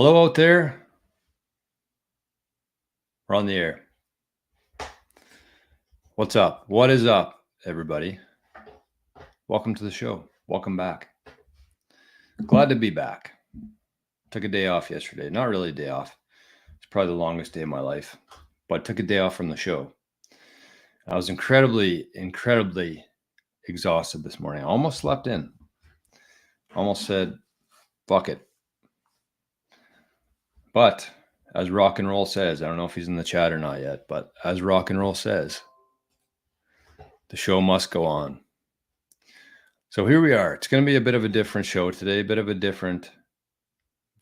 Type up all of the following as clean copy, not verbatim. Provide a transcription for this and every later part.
Hello out there. We're on the air. What's up? What is up, everybody? Welcome to the show. Welcome back. Glad to be back. Took a day off yesterday. Not really a day off. It's probably the longest day of my life, but took a day off from the show. I was incredibly exhausted this morning. I almost slept in. Almost said, fuck it. But as rock and roll says, I don't know if he's in the chat or not yet, but as rock and roll says, the show must go on. So here we are. It's going to be a bit of a different show today, a bit of a different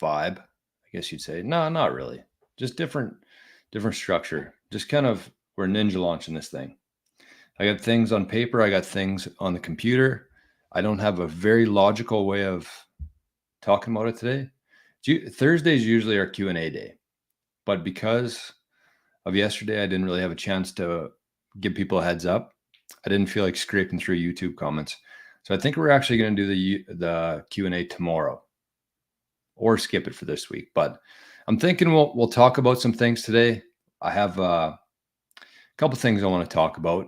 vibe, I guess you'd say. No, not really. Just different structure. Just kind of, we're ninja launching this thing. I got things on paper. I got things on the computer. I don't have a very logical way of talking about it today. Thursdays usually are Q&A day, but because of yesterday, I didn't really have a chance to give people a heads up. I didn't feel like scraping through YouTube comments. So I think we're actually going to do the Q&A tomorrow or skip it for this week. But I'm thinking we'll talk about some things today. I have a couple things I want to talk about.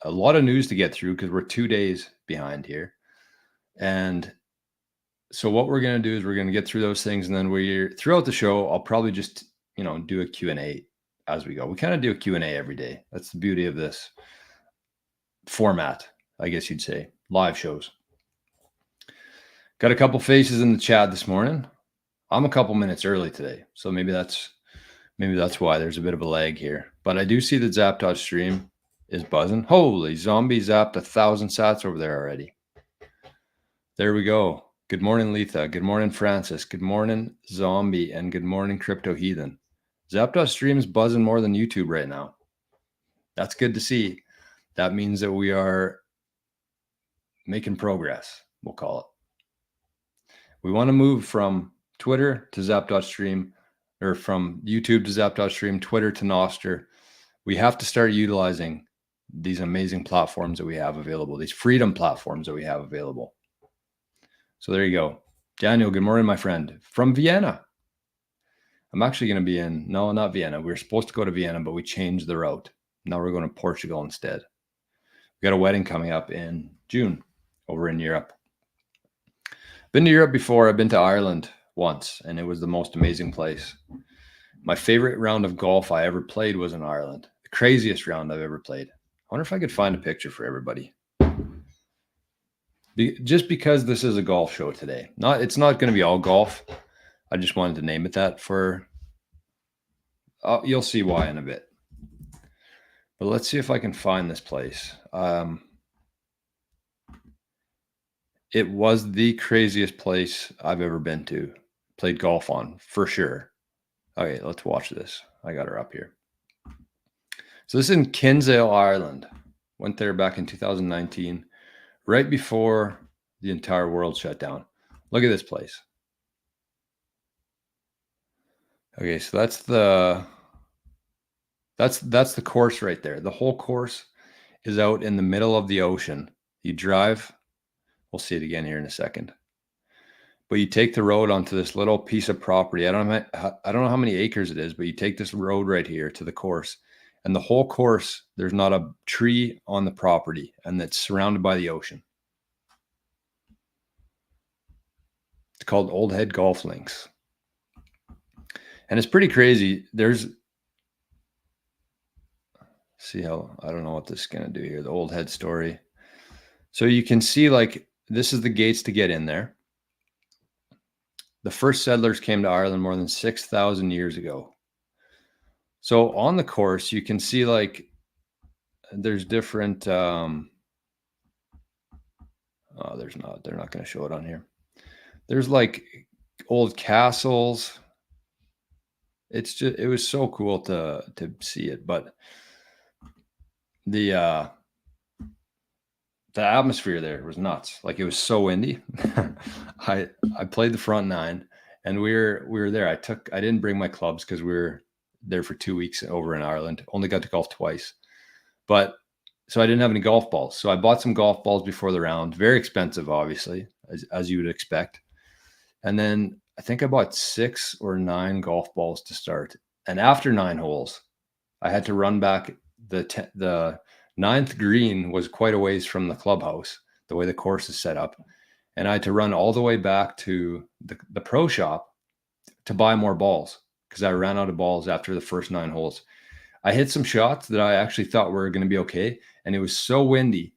A lot of news to get through because we're 2 days behind here. And so what we're going to do is we're going to get through those things. And then throughout the show, I'll probably just, do a Q&A as we go. We kind of do a Q&A every day. That's the beauty of this format, I guess you'd say. Live shows. Got a couple faces in the chat this morning. I'm a couple minutes early today, so maybe that's why there's a bit of a lag here. But I do see that Zap.stream is buzzing. Holy zombie, zapped 1,000 sats over there already. There we go. Good morning, Letha. Good morning, Francis. Good morning, Zombie, and good morning, Crypto Heathen. Zap.stream is buzzing more than YouTube right now. That's good to see. That means that we are making progress, we'll call it. We want to move from Twitter to Zap.stream, or from YouTube to Zap.stream, Twitter to Nostr. We have to start utilizing these amazing platforms that we have available, these freedom platforms that we have available. So there you go. Daniel, good morning, my friend. From Vienna. I'm actually going to be no, not Vienna. We were supposed to go to Vienna, but we changed the route. Now we're going to Portugal instead. We got a wedding coming up in June over in Europe. Been to Europe before. I've been to Ireland once, and it was the most amazing place. My favorite round of golf I ever played was in Ireland. The craziest round I've ever played. I wonder if I could find a picture for everybody. Just because this is a golf show today. It's not going to be all golf. I just wanted to name it that for... you'll see why in a bit. But let's see if I can find this place. It was the craziest place I've ever been to. Played golf on, for sure. Okay, let's watch this. I got her up here. So this is in Kinsale, Ireland. Went there back in 2019, right before the entire world shut down. Look at this place. Okay, so that's the course right there. The whole course is out in the middle of the ocean. You drive, we'll see it again here in a second. But you take the road onto this little piece of property. I don't know how many acres it is, but you take this road right here to the course. And the whole course, there's not a tree on the property, and it's surrounded by the ocean. It's called Old Head Golf Links. And it's pretty crazy. See how, I don't know what this is going to do here. The Old Head story. So you can see, like, this is the gates to get in there. The first settlers came to Ireland more than 6,000 years ago. So on the course, you can see, like, there's different, they're not going to show it on here. There's like old castles. It was so cool to see it, but the atmosphere there was nuts. Like, it was so windy. I played the front nine, and we were there. I didn't bring my clubs because we were there for 2 weeks over in Ireland. Only got to golf twice, but so I didn't have any golf balls. So I bought some golf balls before the round. Very expensive, obviously, as you would expect. And then I think I bought 6 or 9 golf balls to start. And after 9 holes, I had to run back. The ninth green was quite a ways from the clubhouse, the way the course is set up. And I had to run all the way back to the pro shop to buy more balls because I ran out of balls after the first 9 holes. I hit some shots that I actually thought were going to be okay. And it was so windy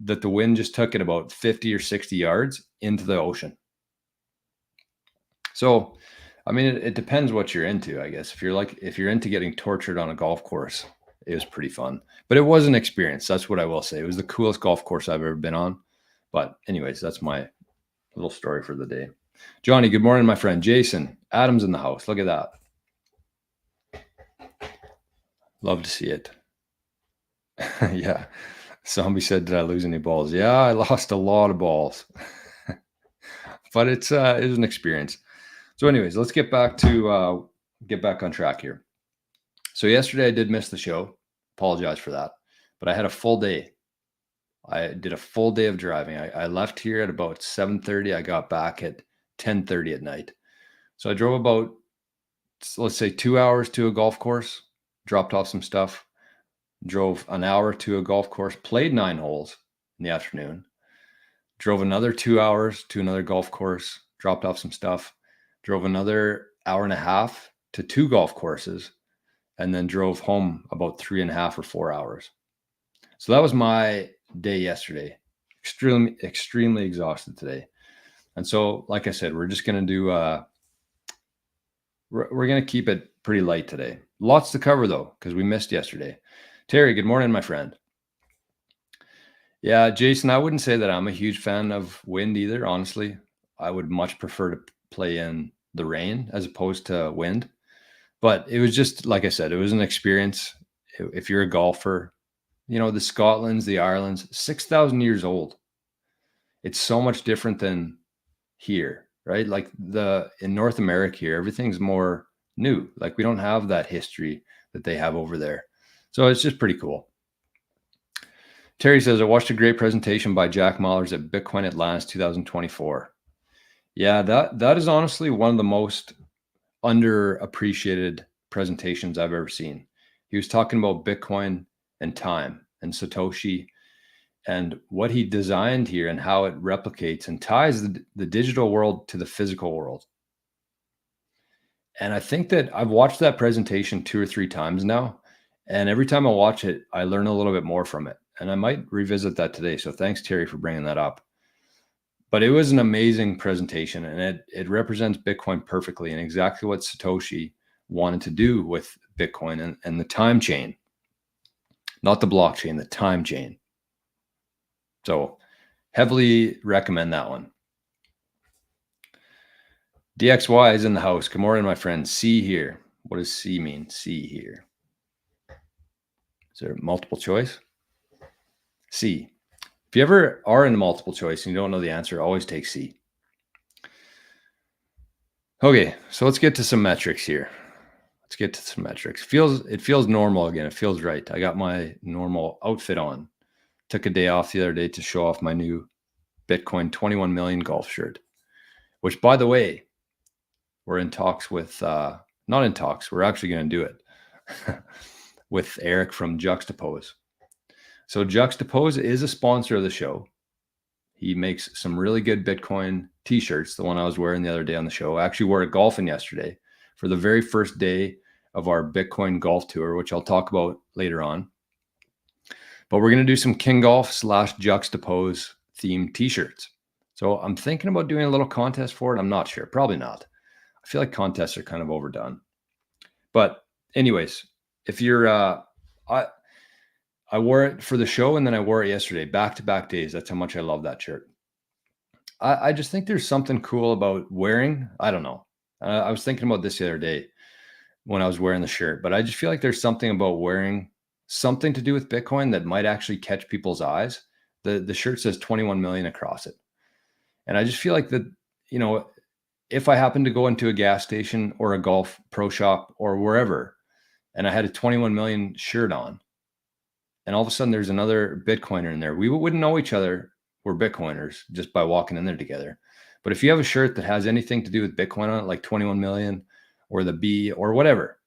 that the wind just took it about 50 or 60 yards into the ocean. So, I mean, it depends what you're into, I guess. If you're into getting tortured on a golf course, it was pretty fun. But it was an experience. That's what I will say. It was the coolest golf course I've ever been on. But anyways, that's my little story for the day. Johnny, good morning, my friend. Jason, Adam's in the house. Look at that. Love to see it. Yeah. Somebody said, did I lose any balls? Yeah, I lost a lot of balls. But it was an experience. So anyways, let's get back on track here. So yesterday I did miss the show. Apologize for that. But I had a full day. I did a full day of driving. I left here at about 7:30. I got back at 10:30 at night. So I drove about, let's say, 2 hours to a golf course, dropped off some stuff, drove an hour to a golf course, played 9 holes in the afternoon, drove another 2 hours to another golf course, dropped off some stuff, drove another hour and a half to 2 golf courses, and then drove home about 3.5 or 4 hours. So that was my day yesterday. Extremely exhausted today. And so, like I said, we're just going to do, we're going to keep it pretty light today. Lots to cover though, because we missed yesterday. Terry, good morning, my friend. Yeah, Jason, I wouldn't say that I'm a huge fan of wind either. Honestly, I would much prefer to play in the rain as opposed to wind. But it was just, like I said, it was an experience. If you're a golfer, the Scotlands, the Irelands, 6,000 years old. It's so much different than here, right? Like in North America here, everything's more new. Like we don't have that history that they have over there. So it's just pretty cool. Terry says, I watched a great presentation by Jack Mallers at Bitcoin Atlantis 2024. Yeah, that is honestly one of the most underappreciated presentations I've ever seen. He was talking about Bitcoin and time and Satoshi and what he designed here and how it replicates and ties the digital world to the physical world. And I think that I've watched that presentation 2 or 3 times now. And every time I watch it, I learn a little bit more from it. And I might revisit that today. So thanks, Terry, for bringing that up. But it was an amazing presentation, and it represents Bitcoin perfectly and exactly what Satoshi wanted to do with Bitcoin and the time chain. Not the blockchain, the time chain. So heavily recommend that one. DXY is in the house. Good morning, my friend. C here. What does C mean? C here. Is there multiple choice? C. If you ever are in multiple choice and you don't know the answer, always take C. Okay, so let's get to some metrics here. It feels normal again. It feels right. I got my normal outfit on. Took a day off the other day to show off my new Bitcoin 21 million golf shirt, which, by the way, we're in talks with, not in talks, we're actually going to do it with Eric from Juxtapose. So Juxtapose is a sponsor of the show. He makes some really good Bitcoin t-shirts. The one I was wearing the other day on the show. I actually wore it golfing yesterday for the very first day of our Bitcoin golf tour, which I'll talk about later on. But we're going to do some King Golf / Juxtapose themed t-shirts. So I'm thinking about doing a little contest for it. I'm not sure. Probably not. I feel like contests are kind of overdone. But anyways, if you're, I wore it for the show and then I wore it yesterday, back-to-back days. That's how much I love that shirt. I just think there's something cool about wearing, I don't know. I was thinking about this the other day when I was wearing the shirt, but I just feel like there's something about wearing something to do with Bitcoin that might actually catch people's eyes. The shirt says 21 million across it. And I just feel like that, if I happen to go into a gas station or a golf pro shop or wherever, and I had a 21 million shirt on, and all of a sudden there's another Bitcoiner in there, we wouldn't know each other were Bitcoiners just by walking in there together. But if you have a shirt that has anything to do with Bitcoin on it, like 21 million or the B or whatever,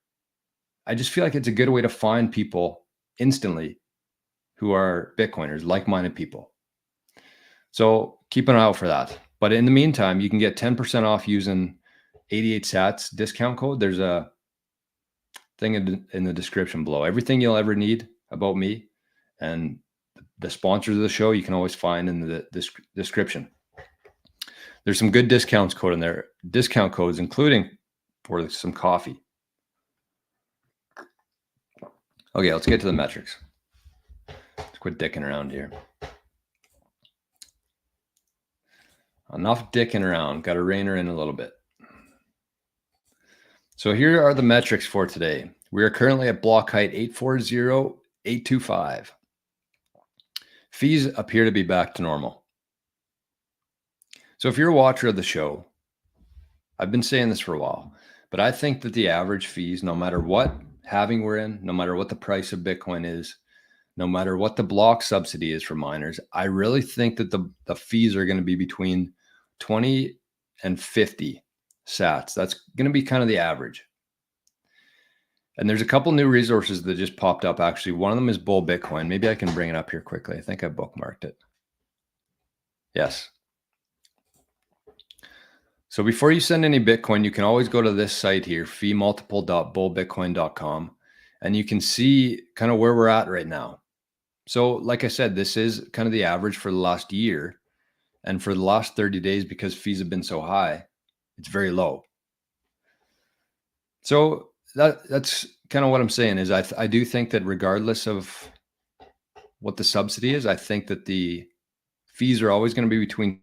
I just feel like it's a good way to find people instantly who are Bitcoiners, like-minded people. So keep an eye out for that. But in the meantime, you can get 10% off using 88 sats discount code. There's a thing in the description below. Everything you'll ever need about me and the sponsors of the show, you can always find in the description. There's some good discounts code in there, discount codes, including for some coffee. Okay, let's get to the metrics. Let's quit dicking around here. Enough dicking around. Got to rein her in a little bit. So here are the metrics for today. We are currently at block height 840.825. Fees appear to be back to normal. So if you're a watcher of the show, I've been saying this for a while, but I think that the average fees, no matter what halving we're in, no matter what the price of Bitcoin is, no matter what the block subsidy is for miners, I really think that the fees are going to be between 20 and 50 sats. That's going to be kind of the average. And there's a couple new resources that just popped up. Actually, one of them is Bull Bitcoin. Maybe I can bring it up here quickly. I think I bookmarked it. Yes. So before you send any Bitcoin, you can always go to this site here, feemultiple.bullbitcoin.com, and you can see kind of where we're at right now. So like I said, this is kind of the average for the last year. And for the last 30 days, because fees have been so high, it's very low. So that's kind of what I'm saying is I do think that regardless of what the subsidy is, I think that the fees are always going to be between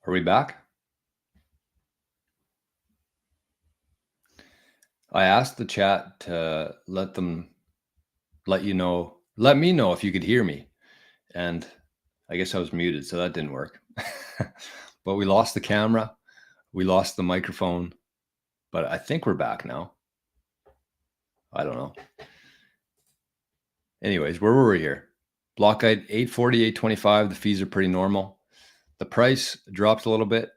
Are we back? I asked the chat to let me know if you could hear me. And I guess I was muted, so that didn't work. But we lost the camera. We lost the microphone. But I think we're back now. I don't know. Anyways, where were we here? Block height 840, 825. The fees are pretty normal. The price dropped a little bit,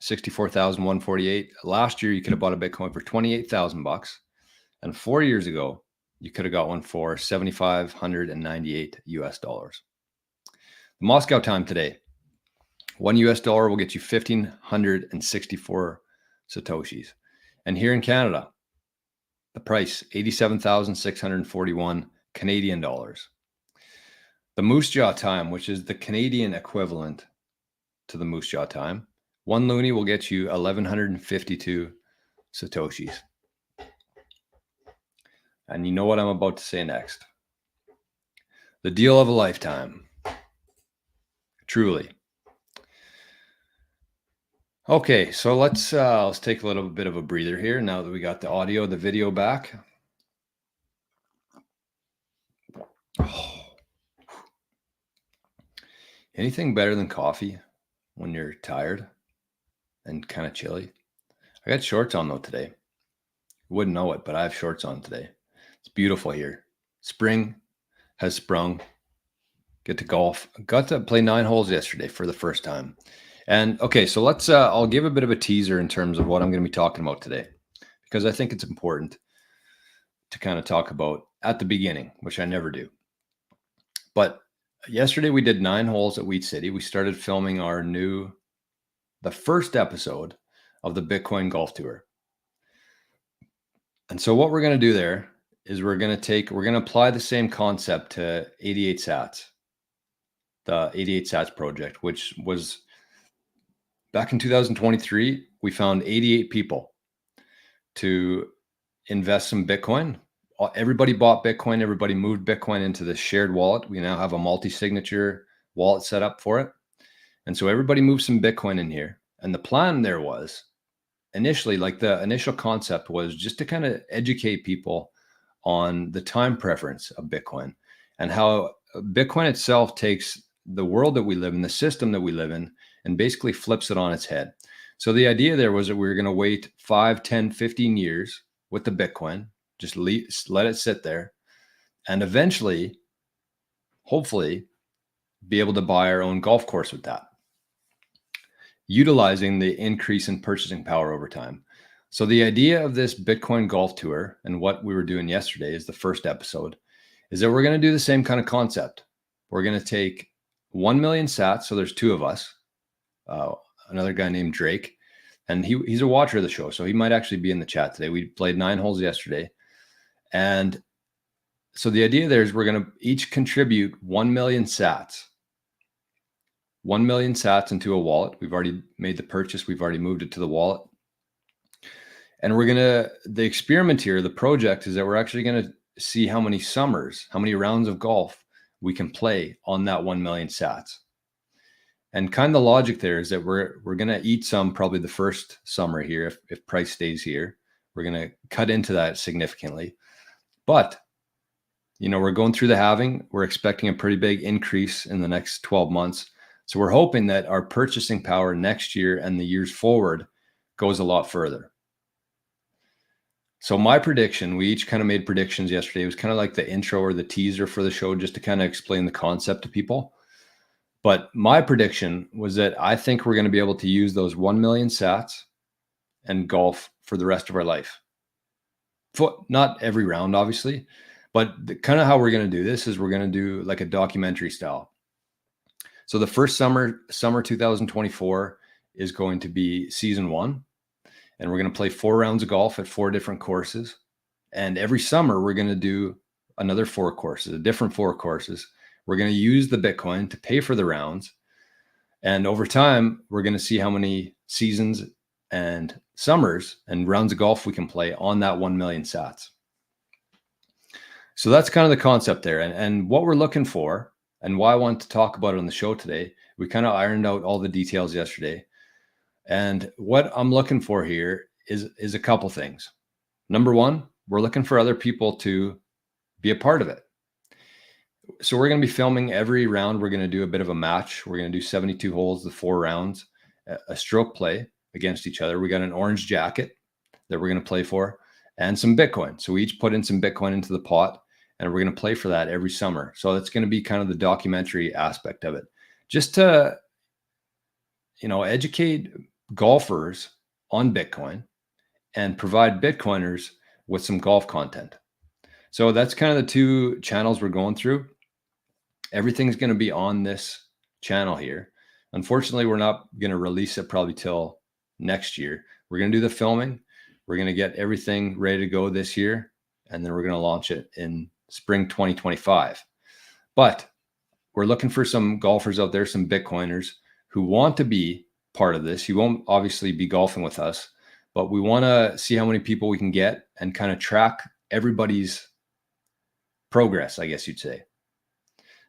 64,148. Last year, you could have bought a Bitcoin for 28,000 bucks, and 4 years ago, you could have got one for 7,598 US dollars. The Moscow time today, $1 US will get you 1,564 satoshis, and here in Canada, the price 87,641 Canadian dollars. The Moose Jaw time, which is the Canadian equivalent to the Moose Jaw time, 1 loonie will get you 1,152 satoshis. And you know what I'm about to say next. The deal of a lifetime. Truly. Okay, so let's take a little bit of a breather here now that we got the audio, the video back. Oh. Anything better than coffee when you're tired and kind of chilly? I got shorts on though today. You wouldn't know it, but I have shorts on today. It's beautiful here. Spring has sprung. Get to golf. Got to play 9 holes yesterday for the first time. And okay, so let's I'll give a bit of a teaser in terms of what I'm going to be talking about today, because I think it's important to kind of talk about at the beginning, which I never do. But yesterday we did 9 holes at Wheat City. We started filming the first episode of the Bitcoin Golf Tour. And so what we're going to do there is we're going to apply the same concept to 88 sats, the 88 sats project, which was back in 2023. We found 88 people to invest some Bitcoin. Everybody bought Bitcoin. Everybody moved Bitcoin into the shared wallet. We now have a multi-signature wallet set up for it. And so everybody moved some Bitcoin in here. And the plan there was initially, like the initial concept was just to kind of educate people on the time preference of Bitcoin and how Bitcoin itself takes the world that we live in, the system that we live in, and basically flips it on its head. So the idea there was that we were going to wait 5, 10, 15 years with the Bitcoin, just let it sit there, and eventually, hopefully, be able to buy our own golf course with that, utilizing the increase in purchasing power over time. So the idea of this Bitcoin golf tour and what we were doing yesterday is the first episode, is that we're going to do the same kind of concept. We're going to take 1 million sats. So there's two of us, another guy named Drake, and he's a watcher of the show. So he might actually be in the chat today. We played 9 holes yesterday. And so the idea there is we're going to each contribute 1 million sats. 1 million sats into a wallet. We've already made the purchase. We've already moved it to the wallet. And the experiment here, the project, is that we're actually going to see how many summers, how many rounds of golf we can play on that 1 million sats. And kind of the logic there is that we're going to eat some probably the first summer here. If price stays here, we're going to cut into that significantly. But, we're going through the halving. We're expecting a pretty big increase in the next 12 months. So we're hoping that our purchasing power next year and the years forward goes a lot further. So my prediction, we each kind of made predictions yesterday. It was kind of like the intro or the teaser for the show, just to kind of explain the concept to people. But my prediction was that I think we're going to be able to use those 1 million sats and golf for the rest of our life. Not every round, obviously, but kind of how we're going to do this is we're going to do like a documentary style. So the first summer 2024 is going to be season 1. And we're going to play 4 rounds of golf at 4 different courses. And every summer, we're going to do another 4 courses, a different 4 courses. We're going to use the Bitcoin to pay for the rounds. And over time, we're going to see how many seasons and summers and rounds of golf we can play on that 1 million sats. So that's kind of the concept there. And what we're looking for, and why I want to talk about it on the show today, we kind of ironed out all the details yesterday. And what I'm looking for here is a couple things. Number one, we're looking for other people to be a part of it. So we're going to be filming every round. We're going to do a bit of a match. We're going to do 72 holes, the 4 rounds, a stroke play against each other. We got an orange jacket that we're going to play for and some Bitcoin. So we each put in some Bitcoin into the pot and we're going to play for that every summer. So that's going to be kind of the documentary aspect of it, just to, educate golfers on Bitcoin and provide Bitcoiners with some golf content. So that's kind of the 2 channels we're going through. Everything's going to be on this channel here. Unfortunately, we're not going to release it probably till next year. We're going to do the filming. We're going to get everything ready to go this year. And then we're going to launch it in spring 2025. But we're looking for some golfers out there, some Bitcoiners who want to be part of this. You won't obviously be golfing with us, but we want to see how many people we can get and kind of track everybody's progress, I guess you'd say.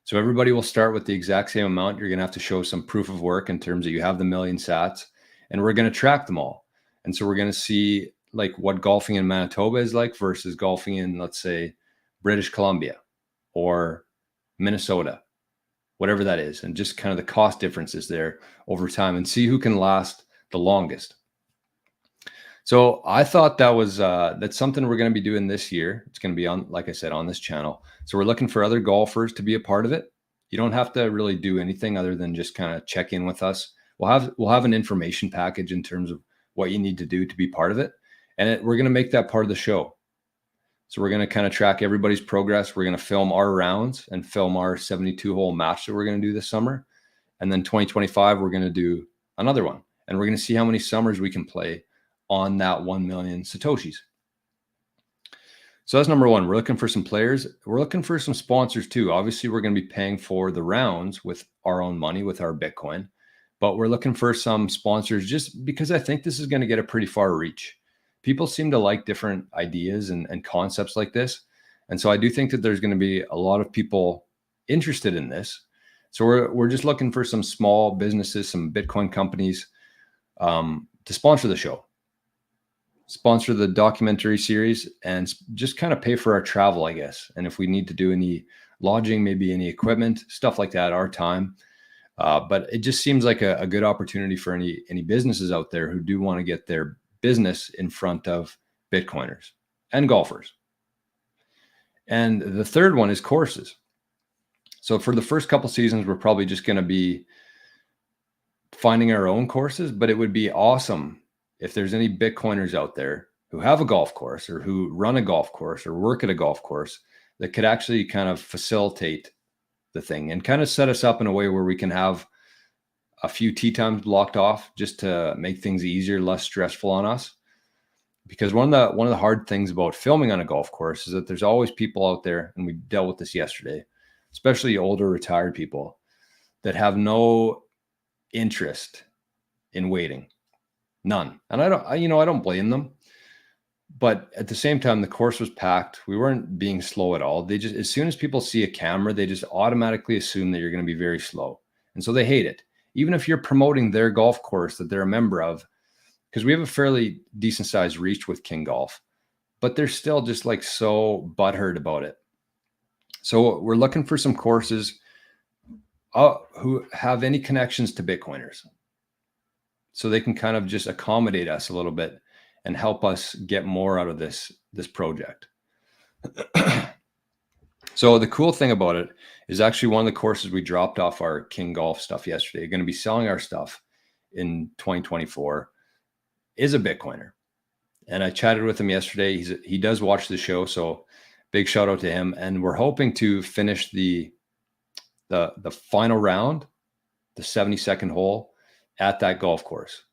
So everybody will start with the exact same amount. You're going to have to show some proof of work in terms of you have the 1 million sats, and we're going to track them all. And so we're going to see like what golfing in Manitoba is like versus golfing in, let's say, British Columbia or Minnesota, whatever that is, and just kind of the cost differences there over time and see who can last the longest. So I thought that was that's something we're going to be doing this year. It's going to be on, like I said, on this channel. So we're looking for other golfers to be a part of it. You don't have to really do anything other than just kind of check in with us. We'll have an information package in terms of what you need to do to be part of it, and we're going to make that part of the show. So we're going to kind of track everybody's progress. We're going to film our rounds and film our 72-hole match that we're going to do this summer. And then 2025, we're going to do another one. And we're going to see how many summers we can play on that 1 million Satoshis. So that's number one. We're looking for some players. We're looking for some sponsors too. Obviously, we're going to be paying for the rounds with our own money, with our Bitcoin, but we're looking for some sponsors just because I think this is going to get a pretty far reach. People seem to like different ideas and concepts like this. And so I do think that there's going to be a lot of people interested in this. So we're just looking for some small businesses, some Bitcoin companies to sponsor the show, sponsor the documentary series, and just kind of pay for our travel, I guess. And if we need to do any lodging, maybe any equipment, stuff like that, our time. But it just seems like a good opportunity for any businesses out there who do want to get their business in front of Bitcoiners and golfers. And the third one is courses. So for the first couple seasons, we're probably just going to be finding our own courses, but it would be awesome if there's any Bitcoiners out there who have a golf course or who run a golf course or work at a golf course that could actually kind of facilitate the thing and kind of set us up in a way where we can have a few tee times blocked off just to make things easier, less stressful on us. Because one of the hard things about filming on a golf course is that there's always people out there, and we dealt with this yesterday, especially older retired people that have no interest in waiting, none. And I don't blame them, but at the same time, the course was packed. We weren't being slow at all. They just, as soon as people see a camera, they just automatically assume that you're going to be very slow, and so they hate it. Even if you're promoting their golf course that they're a member of, because we have a fairly decent sized reach with King Golf, but they're still just like so butthurt about it. So we're looking for some courses who have any connections to Bitcoiners, so they can kind of just accommodate us a little bit and help us get more out of this project. So the cool thing about it is actually one of the courses we dropped off our King Golf stuff yesterday, going to be selling our stuff in 2024, is a Bitcoiner. And I chatted with him yesterday. He does watch the show, so big shout out to him. And we're hoping to finish the final round, the 72nd hole, at that golf course.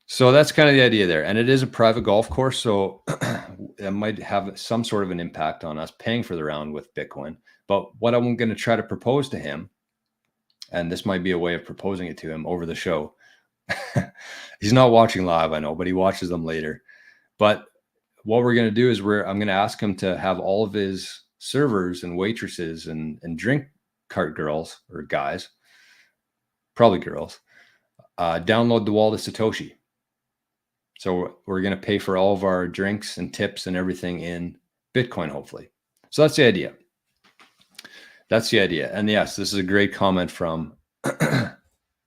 So that's kind of the idea there. And it is a private golf course, so it might have some sort of an impact on us paying for the round with Bitcoin. But what I'm going to try to propose to him, and this might be a way of proposing it to him over the show. He's not watching live, I know, but he watches them later. But what we're going to do is I'm going to ask him to have all of his servers and waitresses and drink cart girls or guys, probably girls, download the wallet of Satoshi. So we're going to pay for all of our drinks and tips and everything in Bitcoin, hopefully. So that's the idea. That's the idea. And yes, this is a great comment from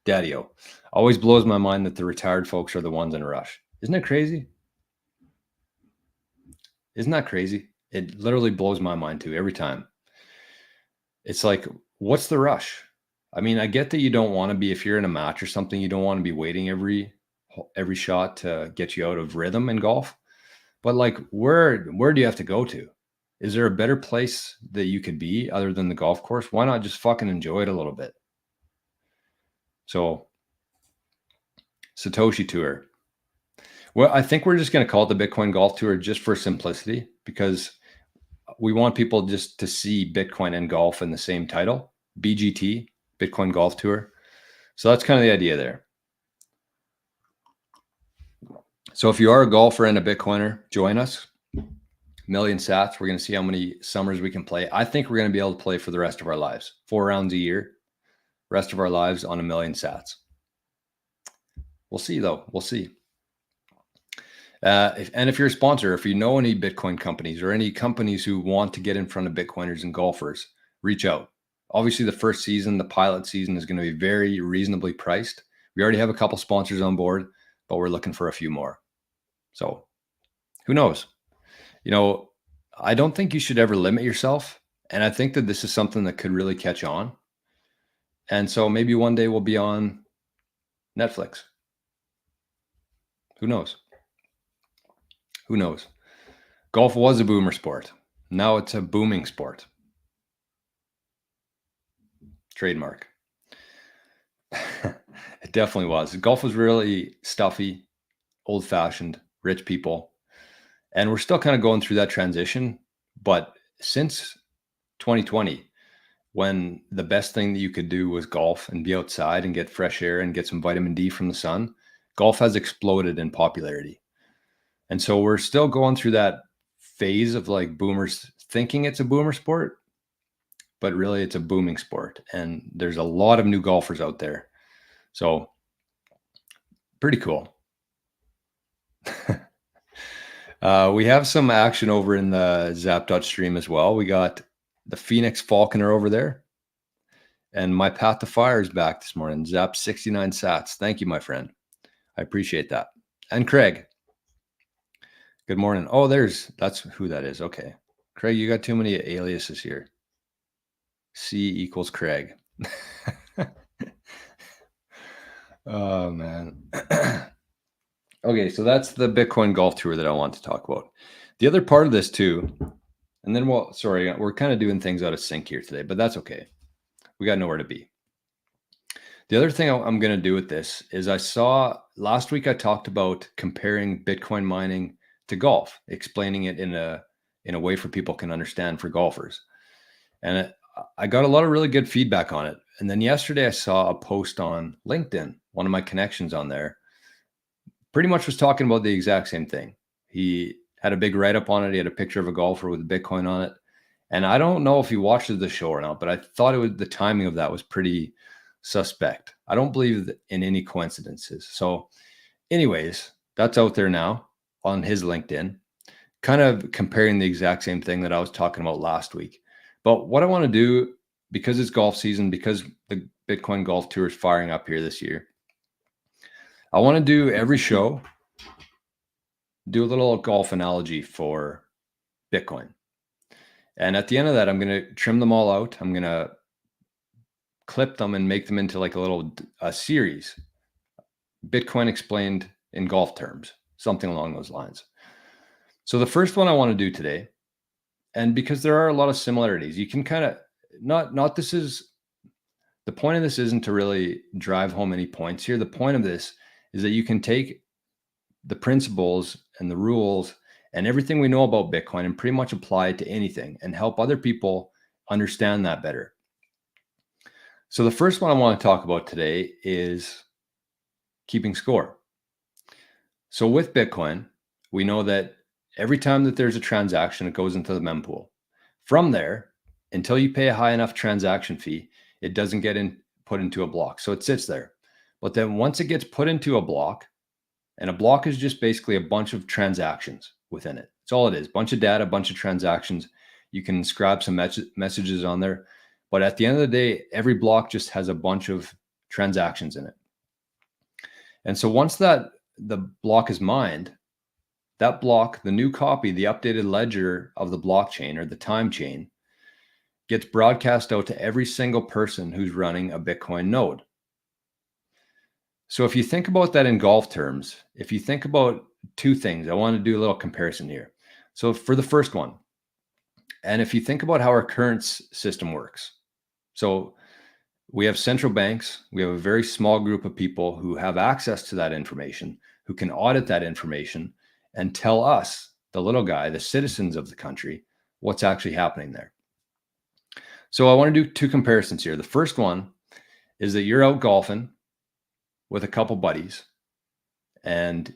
Daddy-O. Always blows my mind that the retired folks are the ones in a rush. Isn't it crazy? Isn't that crazy? It literally blows my mind too every time. It's like, what's the rush? I mean, I get that you don't want to be, if you're in a match or something, you don't want to be waiting every shot to get you out of rhythm in golf. But like, where do you have to go to? Is there a better place that you could be other than the golf course? Why not just fucking enjoy it a little bit? So Satoshi Tour. Well, I think we're just going to call it the Bitcoin Golf Tour just for simplicity, because we want people just to see Bitcoin and golf in the same title, BGT, Bitcoin Golf Tour. So that's kind of the idea there. So if you are a golfer and a Bitcoiner, join us. Million sats. We're going to see how many summers we can play. I think we're going to be able to play for the rest of our lives. 4 rounds a year, rest of our lives on 1 million sats. We'll see, though. We'll see. If you're a sponsor, if you know any Bitcoin companies or any companies who want to get in front of Bitcoiners and golfers, reach out. Obviously, the first season, the pilot season, is going to be very reasonably priced. We already have a couple sponsors on board, but we're looking for a few more. So who knows? You know, I don't think you should ever limit yourself. And I think that this is something that could really catch on. And so maybe one day we'll be on Netflix. Who knows? Who knows? Golf was a boomer sport. Now it's a booming sport. Trademark. It definitely was. Golf was really stuffy, old-fashioned, rich people. And we're still kind of going through that transition. But since 2020, when the best thing that you could do was golf and be outside and get fresh air and get some vitamin D from the sun, golf has exploded in popularity. And so we're still going through that phase of like boomers thinking it's a boomer sport, but really it's a booming sport. And there's a lot of new golfers out there. So pretty cool. We have some action over in the Zap stream as well. We got the Phoenix Falconer over there. And my Path to Fire is back this morning. Zap 69 sats. Thank you, my friend. I appreciate that. And Craig. Good morning. Oh, that's who that is. Okay. Craig, you got too many aliases here. C equals Craig. Oh, man. Okay, so that's the Bitcoin golf tour that I want to talk about. The other part of this too, and then we're kind of doing things out of sync here today, but that's okay. We got nowhere to be. The other thing I'm going to do with this is I saw last week I talked about comparing Bitcoin mining to golf, explaining it in a way for people can understand for golfers. And I got a lot of really good feedback on it. And then yesterday I saw a post on LinkedIn, one of my connections on there, pretty much was talking about the exact same thing. He had a big write-up on it. He had a picture of a golfer with Bitcoin on it. And I don't know if he watched the show or not, but I thought the timing of that was pretty suspect. I don't believe in any coincidences. So anyways, that's out there now on his LinkedIn, kind of comparing the exact same thing that I was talking about last week. But what I want to do, because it's golf season, because the Bitcoin golf tour is firing up here this year, I want to do every show, do a little golf analogy for Bitcoin. And at the end of that, I'm going to trim them all out. I'm going to clip them and make them into like a series. Bitcoin explained in golf terms, something along those lines. So the first one I want to do today, and because there are a lot of similarities, you can kind of the point of this isn't to really drive home any points here. The point of this is that you can take the principles and the rules and everything we know about Bitcoin and pretty much apply it to anything and help other people understand that better. So the first one I want to talk about today is keeping score. So with Bitcoin, we know that every time that there's a transaction, it goes into the mempool. From there, until you pay a high enough transaction fee, it doesn't get put into a block. So it sits there. But then once it gets put into a block, and a block is just basically a bunch of transactions within it. That's all it is. Bunch of data, bunch of transactions. You can inscribe some messages on there. But at the end of the day, every block just has a bunch of transactions in it. And so once the block is mined, that block, the new copy, the updated ledger of the blockchain or the time chain, gets broadcast out to every single person who's running a Bitcoin node. So if you think about that in golf terms, if you think about two things, I want to do a little comparison here. So for the first one, and if you think about how our current system works, so we have central banks, we have a very small group of people who have access to that information, who can audit that information and tell us, the little guy, the citizens of the country, what's actually happening there. So I want to do two comparisons here. The first one is that you're out golfing with a couple buddies and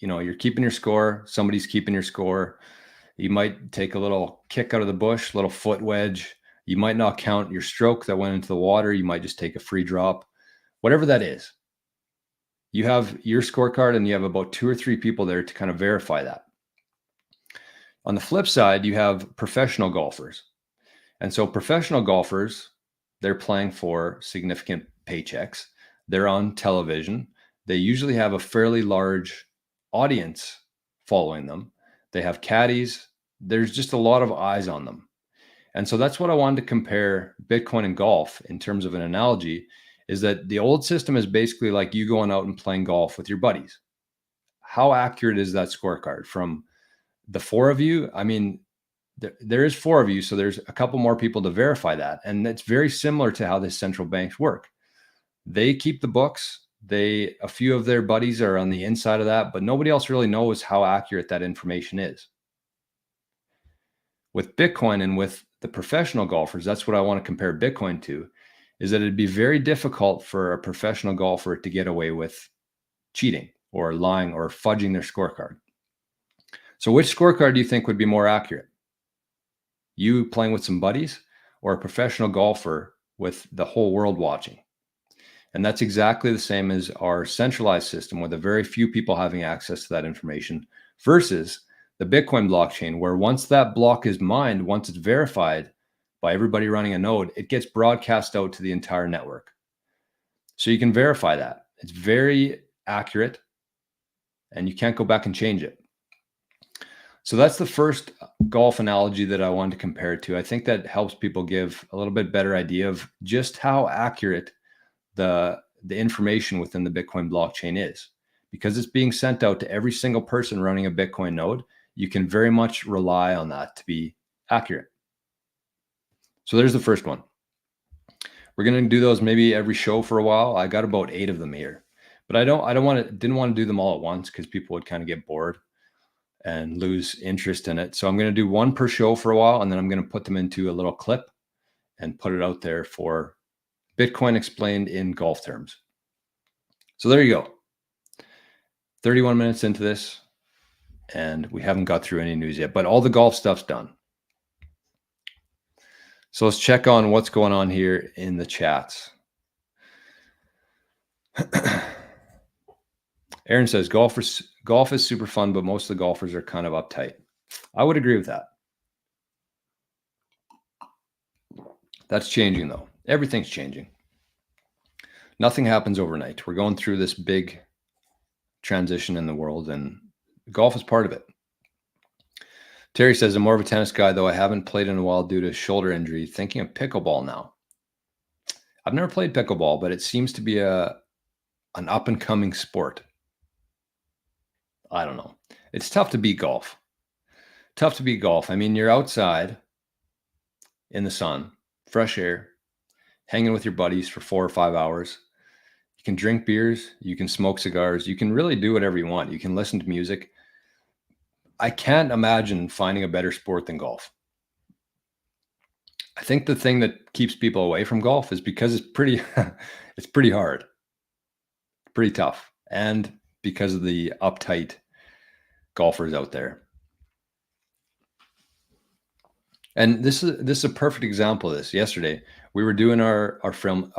you're keeping your score, somebody's keeping your score. You might take a little kick out of the bush, little foot wedge. You might not count your stroke that went into the water. You might just take a free drop, whatever that is. You have your scorecard and you have about 2 or 3 people there to kind of verify that. On the flip side, you have professional golfers. And so professional golfers, they're playing for significant paychecks. They're on television. They usually have a fairly large audience following them. They have caddies. There's just a lot of eyes on them. And so that's what I wanted to compare Bitcoin and golf in terms of an analogy, is that the old system is basically like you going out and playing golf with your buddies. How accurate is that scorecard from the 4 of you? I mean, there is 4 of you, so there's a couple more people to verify that. And it's very similar to how the central banks work. They keep the books. A few of their buddies are on the inside of that, but nobody else really knows how accurate that information is. With Bitcoin and with the professional golfers, that's what I want to compare Bitcoin to, is that it'd be very difficult for a professional golfer to get away with cheating or lying or fudging their scorecard. So which scorecard do you think would be more accurate? You playing with some buddies or a professional golfer with the whole world watching? And that's exactly the same as our centralized system with a very few people having access to that information versus the Bitcoin blockchain, where once that block is mined, once it's verified by everybody running a node, it gets broadcast out to the entire network. So you can verify that. It's very accurate and you can't go back and change it. So that's the first golf analogy that I wanted to compare it to. I think that helps people give a little bit better idea of just how accurate the information within the Bitcoin blockchain is. Because it's being sent out to every single person running a Bitcoin node, you can very much rely on that to be accurate. So there's the first one. We're going to do those maybe every show for a while. I got about 8 of them here, but didn't want to do them all at once because people would kind of get bored and lose interest in it. So I'm going to do one per show for a while, and then I'm going to put them into a little clip and put it out there for Bitcoin explained in golf terms. So there you go. 31 minutes into this, and we haven't got through any news yet, but all the golf stuff's done. So let's check on what's going on here in the chats. Aaron says, golf is super fun, but most of the golfers are kind of uptight. I would agree with that. That's changing, though. Everything's changing. Nothing happens overnight. We're going through this big transition in the world, and golf is part of it. Terry says, I'm more of a tennis guy, though I haven't played in a while due to shoulder injury. Thinking of pickleball now. I've never played pickleball, but it seems to be an up-and-coming sport. I don't know. It's tough to beat golf. Tough to beat golf. I mean, you're outside in the sun, fresh air, hanging with your buddies for 4 or 5 hours. You can drink beers. You can smoke cigars. You can really do whatever you want. You can listen to music. I can't imagine finding a better sport than golf. I think the thing that keeps people away from golf is because it's pretty, it's pretty hard, pretty tough, and because of the uptight golfers out there. And this is a perfect example of this. Yesterday, we were doing our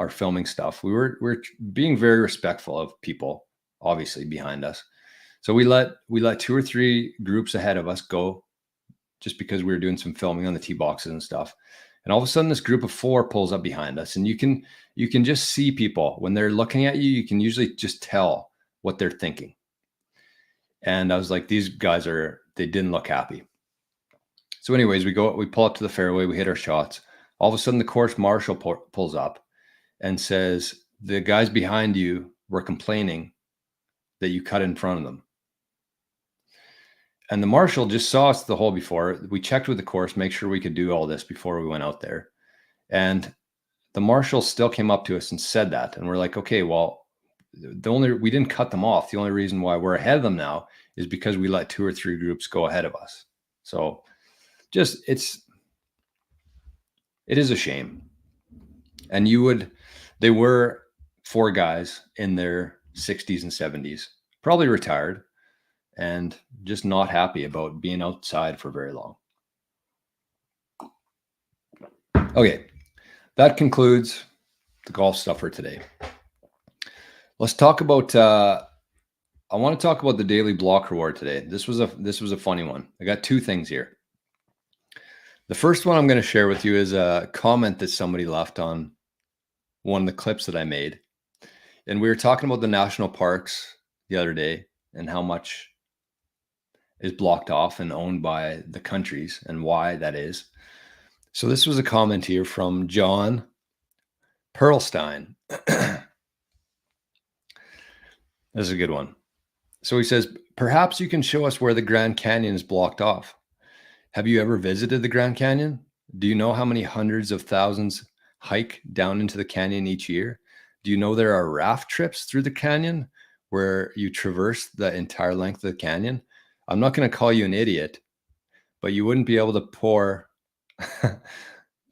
filming stuff. We're being very respectful of people, obviously, behind us. So we let 2 or 3 groups ahead of us go, just because we were doing some filming on the tee boxes and stuff. And all of a sudden, this group of 4 pulls up behind us, and you can just see people when they're looking at you. You can usually just tell what they're thinking. And I was like, these guys they didn't look happy. So anyways, we pull up to the fairway, we hit our shots. All of a sudden, the course marshal pulls up and says, the guys behind you were complaining that you cut in front of them. And the marshal just saw us the hole before. We checked with the course, make sure we could do all this before we went out there. And the marshal still came up to us and said that. And we're like, okay, well, we didn't cut them off. The only reason why we're ahead of them now is because we let 2 or 3 groups go ahead of us. So it is a shame. And they were 4 guys in their 60s and 70s, probably retired, and just not happy about being outside for very long. Okay, that concludes the golf stuff for today. Let's talk about, I want to talk about the daily block reward today. This was a funny one. I got 2 things here. The first one I'm going to share with you is a comment that somebody left on one of the clips that I made. And we were talking about the national parks the other day and how much is blocked off and owned by the countries and why that is. So this was a comment here from John Perlstein. This is a good one. So he says, perhaps you can show us where the Grand Canyon is blocked off. Have you ever visited the Grand Canyon? Do you know how many hundreds of thousands hike down into the canyon each year? Do you know there are raft trips through the canyon where you traverse the entire length of the canyon? I'm not going to call you an idiot, but you wouldn't be able to pour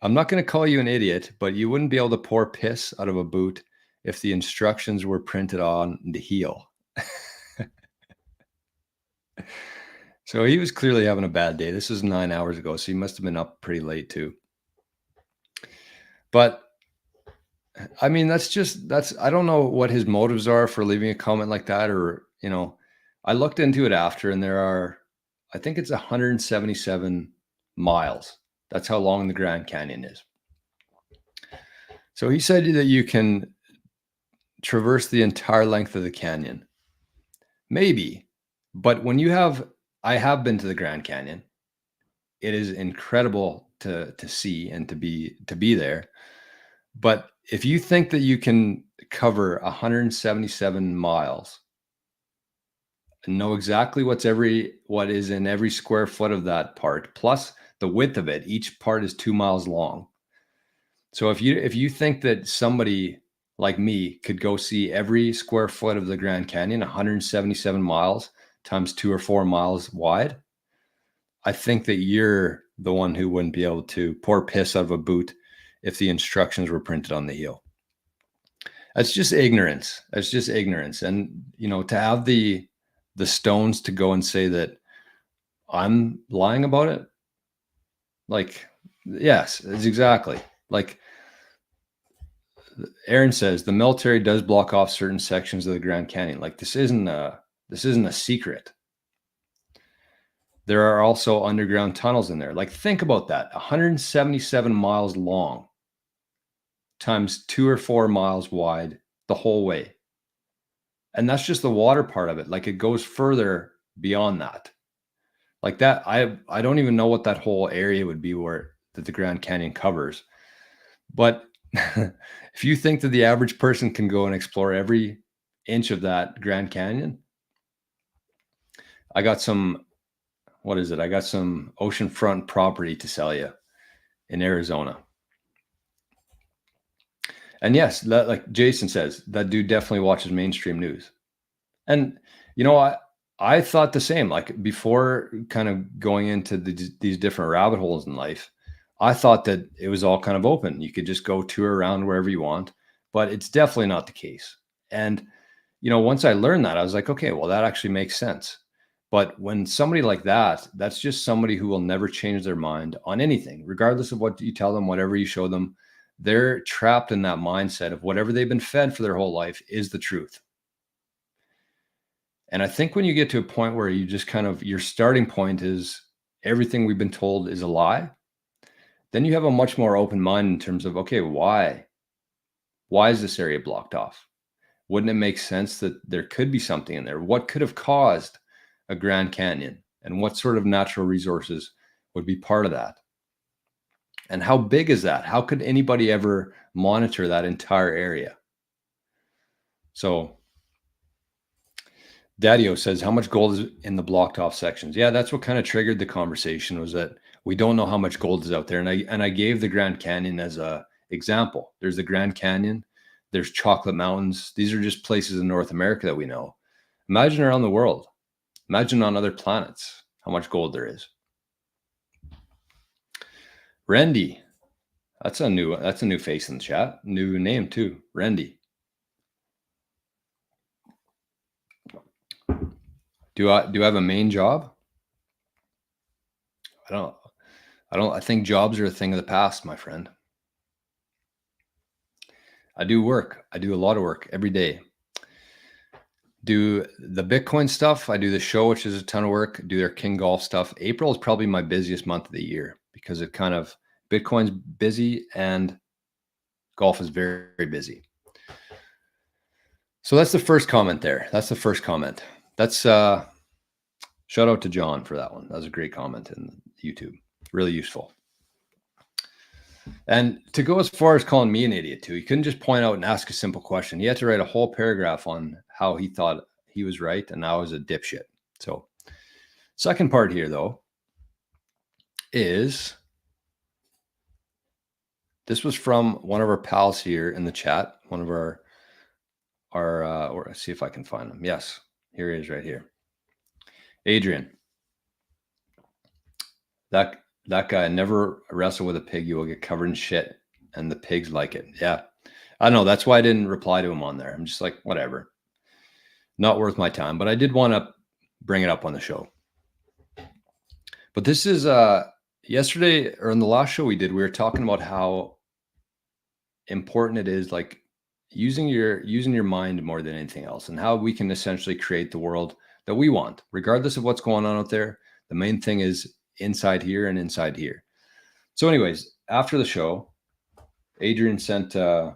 I'm not going to call you an idiot, but you wouldn't be able to pour piss out of a boot if the instructions were printed on the heel. So he was clearly having a bad day. This was 9 hours ago, so he must have been up pretty late too. But I mean, I don't know what his motives are for leaving a comment like that, or, I looked into it after, and I think it's 177 miles. That's how long the Grand Canyon is. So he said that you can traverse the entire length of the canyon. Maybe, but I have been to the Grand Canyon. It is incredible to see and to be there. But if you think that you can cover 177 miles and know exactly what is in every square foot of that part, plus the width of it, each part is 2 miles long. So if you think that somebody like me could go see every square foot of the Grand Canyon, 177 miles times 2 or 4 miles wide, I think that you're the one who wouldn't be able to pour piss out of a boot if the instructions were printed on the heel. That's just ignorance. And, to have the stones to go and say that I'm lying about it. Like, yes, it's exactly like Aaron says, the military does block off certain sections of the Grand Canyon. Like, this isn't a secret. There are also underground tunnels in there. Like, think about that. 177 miles long times 2 or 4 miles wide the whole way. And that's just the water part of it. Like, it goes further beyond that. Like that, I don't even know what that whole area would be that the Grand Canyon covers. But if you think that the average person can go and explore every inch of that Grand Canyon, I got some oceanfront property to sell you in Arizona. And yes, like Jason says, that dude definitely watches mainstream news. And, I thought the same, like before kind of going into these different rabbit holes in life, I thought that it was all kind of open. You could just go tour around wherever you want, but it's definitely not the case. And, once I learned that, I was like, okay, well, that actually makes sense. But when somebody like that's just somebody who will never change their mind on anything, regardless of what you tell them, whatever you show them. They're trapped in that mindset of whatever they've been fed for their whole life is the truth. And I think when you get to a point where you just your starting point is everything we've been told is a lie, then you have a much more open mind in terms of, okay, why is this area blocked off? Wouldn't it make sense that there could be something in there? What could have caused a Grand Canyon, and what sort of natural resources would be part of that? And how big is that? How could anybody ever monitor that entire area? So Daddio says, how much gold is in the blocked off sections? Yeah, that's what kind of triggered the conversation, was that we don't know how much gold is out there. And I gave the Grand Canyon as a example. There's the Grand Canyon, there's Chocolate Mountains. These are just places in North America that we know. Imagine around the world. Imagine on other planets how much gold there is. Randy, that's a new face in the chat. New name too, Randy. Do I have a main job? I think jobs are a thing of the past, my friend. I do work. I do a lot of work every day. Do the Bitcoin stuff. I do the show, which is a ton of work. Do their King Golf stuff. April is probably my busiest month of the year because Bitcoin's busy and golf is very, very busy. So that's the first comment there. That's shout out to John for that one. That was a great comment in YouTube. Really useful. And to go as far as calling me an idiot too, he couldn't just point out and ask a simple question. He had to write a whole paragraph on how he thought he was right and I was a dipshit. So second part here though is, this was from one of our pals here in the chat. One of our or let's see if I can find him. Yes, here he is right here. Adrian. That guy, never wrestle with a pig. You will get covered in shit, and the pigs like it. Yeah. I know. That's why I didn't reply to him on there. I'm just like, whatever. Not worth my time. But I did want to bring it up on the show. But this is yesterday, or in the last show we did, we were talking about how important it is, like using your mind more than anything else, and how we can essentially create the world that we want, regardless of what's going on out there. The main thing is inside here and inside here. So anyways, after the show, Adrian sent a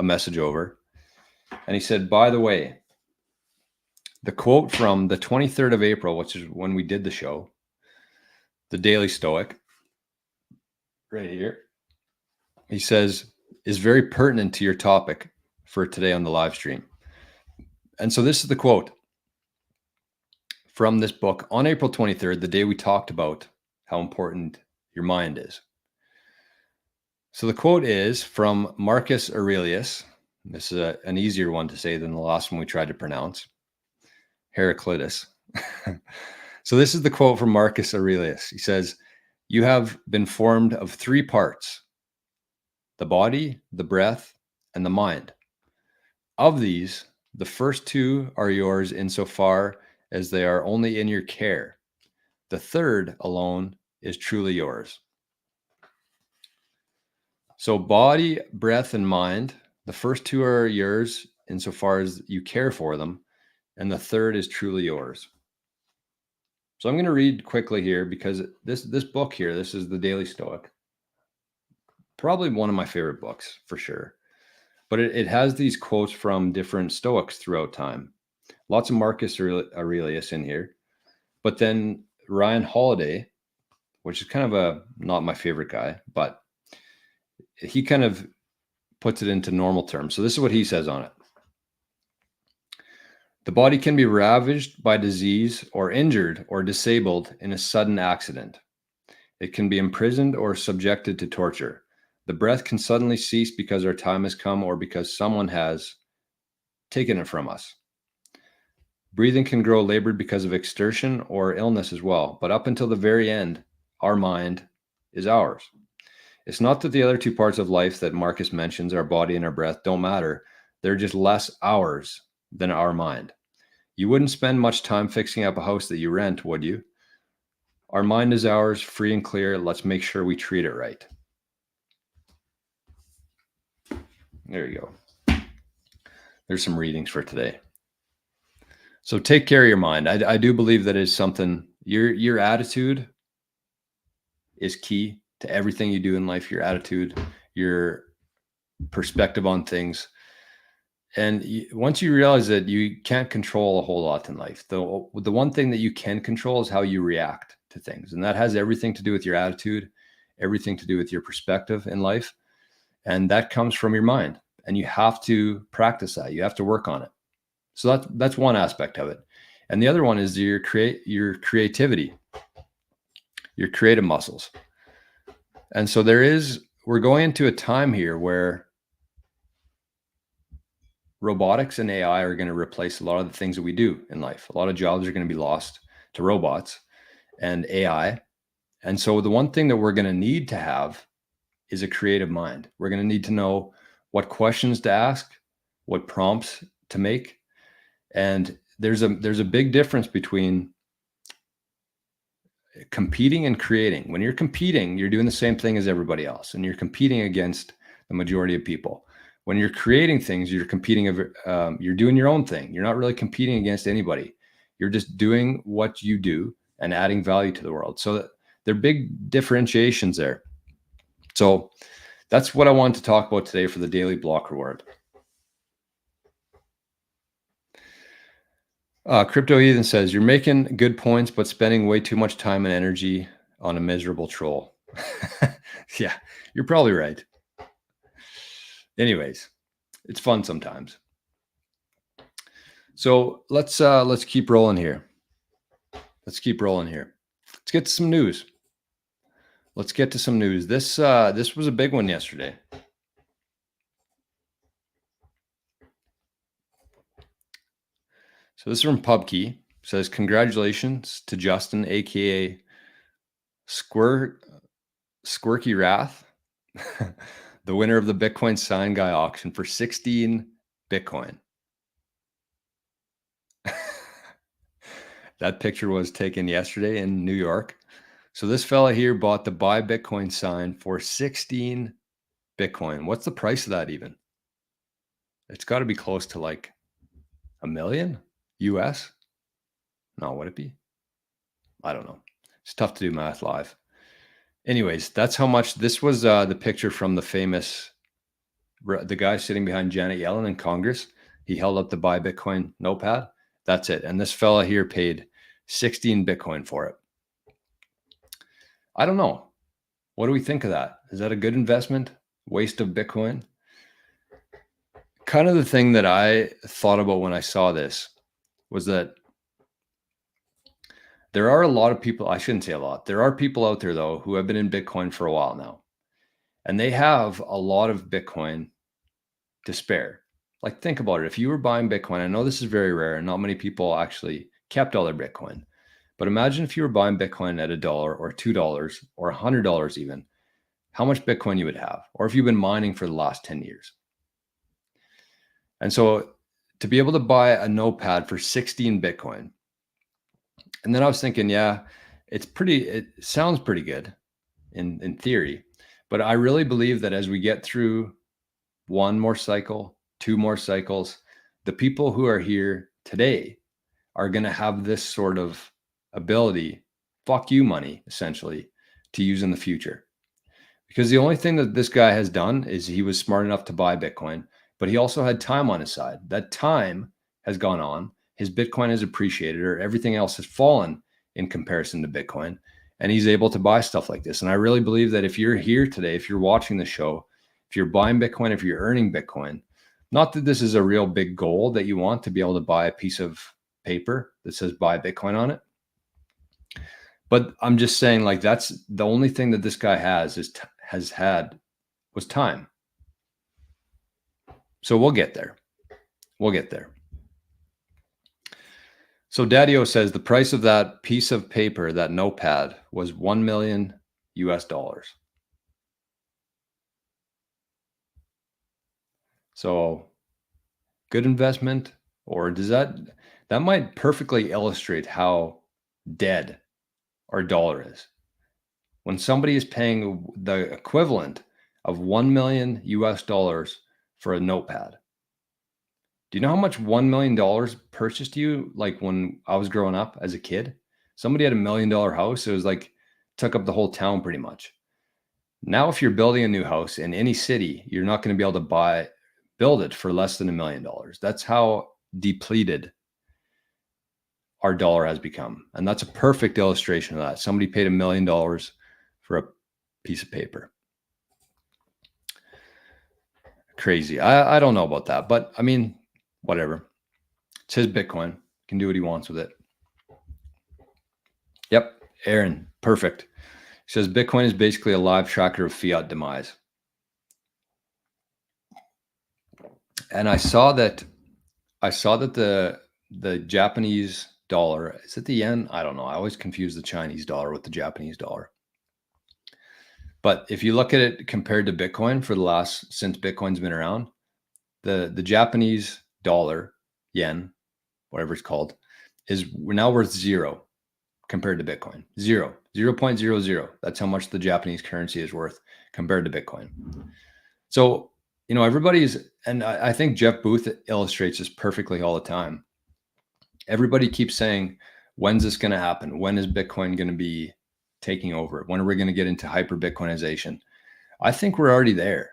message over, and he said, by the way, the quote from the 23rd of April, which is when we did the show, the Daily Stoic, right here, he says, is very pertinent to your topic for today on the live stream. And so this is the quote from this book on April 23rd, the day we talked about how important your mind is. So the quote is from Marcus Aurelius. This is an easier one to say than the last one we tried to pronounce, Heraclitus. So this is the quote from Marcus Aurelius. He says, you have been formed of three parts: the body, the breath, and the mind. Of these, the first two are yours insofar as they are only in your care. The third alone is truly yours. So body, breath, and mind, the first two are yours insofar as you care for them, and the third is truly yours. So I'm going to read quickly here, because this book here, this is the Daily Stoic, probably one of my favorite books for sure. But it has these quotes from different Stoics throughout time. Lots of Marcus Aurelius in here. But then Ryan Holiday, which is kind of not my favorite guy, but he kind of puts it into normal terms. So this is what he says on it. The body can be ravaged by disease or injured or disabled in a sudden accident. It can be imprisoned or subjected to torture. The breath can suddenly cease because our time has come, or because someone has taken it from us. Breathing can grow labored because of exertion or illness as well. But up until the very end, our mind is ours. It's not that the other two parts of life that Marcus mentions, our body and our breath, don't matter. They're just less ours than our mind. You wouldn't spend much time fixing up a house that you rent, would you? Our mind is ours, free and clear. Let's make sure we treat it right. There you go. There's some readings for today. So take care of your mind. I do believe that is something, your attitude is key to everything you do in life. Your attitude, your perspective on things. And once you realize that you can't control a whole lot in life, the one thing that you can control is how you react to things. And that has everything to do with your attitude, everything to do with your perspective in life. And that comes from your mind. And you have to practice that. You have to work on it. So that's one aspect of it. And the other one is your creativity, your creative muscles. And so we're going into a time here where robotics and AI are going to replace a lot of the things that we do in life. A lot of jobs are going to be lost to robots and AI. And so the one thing that we're going to need to have is a creative mind. We're going to need to know what questions to ask, what prompts to make. And there's a big difference between competing and creating. When you're competing, you're doing the same thing as everybody else, and you're competing against the majority of people. When you're creating things, you're competing, you're doing your own thing. You're not really competing against anybody. You're just doing what you do and adding value to the world. So there are big differentiations there. So that's what I wanted to talk about today for the daily block reward. Crypto Heathen says, you're making good points, but spending way too much time and energy on a miserable troll. Yeah, you're probably right. Anyways, it's fun sometimes. So let's keep rolling here. Let's get to some news. This was a big one yesterday. So this is from pubkey. It says, congratulations to Justin, aka Squirky Wrath, the winner of the Bitcoin sign guy auction for 16 Bitcoin. That picture was taken yesterday in New York. So this fella here bought the buy Bitcoin sign for 16 Bitcoin. What's the price of that even? It's got to be close to like $1 million US. No, would it be? I don't know. It's tough to do math live. Anyways, that's how much. This was the picture from the guy sitting behind Janet Yellen in Congress. He held up the buy Bitcoin notepad. That's it. And this fella here paid 16 Bitcoin for it. I don't know. What do we think of that? Is that a good investment? Waste of Bitcoin? Kind of the thing that I thought about when I saw this was that there are a lot of people, I shouldn't say a lot. There are people out there though who have been in Bitcoin for a while now. And they have a lot of Bitcoin to spare. Like, think about it. If you were buying Bitcoin, I know this is very rare and not many people actually kept all their Bitcoin. But imagine if you were buying Bitcoin at $1 or $2 or $100 even, how much Bitcoin you would have, or if you've been mining for the last 10 years. And so to be able to buy a notepad for 16 Bitcoin, and then I was thinking, yeah, it sounds pretty good in theory, but I really believe that as we get through one more cycle, two more cycles, the people who are here today are going to have this sort of ability, fuck you money, essentially, to use in the future. Because the only thing that this guy has done is he was smart enough to buy Bitcoin, but he also had time on his side. That time has gone on. His Bitcoin has appreciated, or everything else has fallen in comparison to Bitcoin. And he's able to buy stuff like this. And I really believe that if you're here today, if you're watching the show, if you're buying Bitcoin, if you're earning Bitcoin, not that this is a real big goal that you want to be able to buy a piece of paper that says buy Bitcoin on it. But I'm just saying, like, that's the only thing that this guy has had was time. So we'll get there. We'll get there. So Daddy-O says the price of that piece of paper, that notepad, was $1 million US. So good investment, or does that might perfectly illustrate how dead our dollar is. When somebody is paying the equivalent of $1 million US for a notepad. Do you know how much $1 million purchased you? Like when I was growing up as a kid, somebody had $1 million house. It was like, took up the whole town pretty much. Now, if you're building a new house in any city, you're not going to be able to build it for less than $1 million. That's how depleted our dollar has become. And that's a perfect illustration of that. Somebody paid $1 million for a piece of paper. Crazy. I don't know about that, but I mean, whatever. It's his Bitcoin. He can do what he wants with it. Yep. Aaron, perfect. He says Bitcoin is basically a live tracker of fiat demise. And I saw that the Japanese dollar, is it the yen? I don't know. I always confuse the Chinese dollar with the Japanese dollar. But if you look at it compared to Bitcoin since Bitcoin's been around, the Japanese dollar, yen, whatever it's called, is now worth zero compared to Bitcoin. 0.00. That's how much the Japanese currency is worth compared to Bitcoin. So, and I think Jeff Booth illustrates this perfectly all the time. Everybody keeps saying, when's this going to happen? When is Bitcoin going to be taking over? When are we going to get into hyper Bitcoinization? I think we're already there.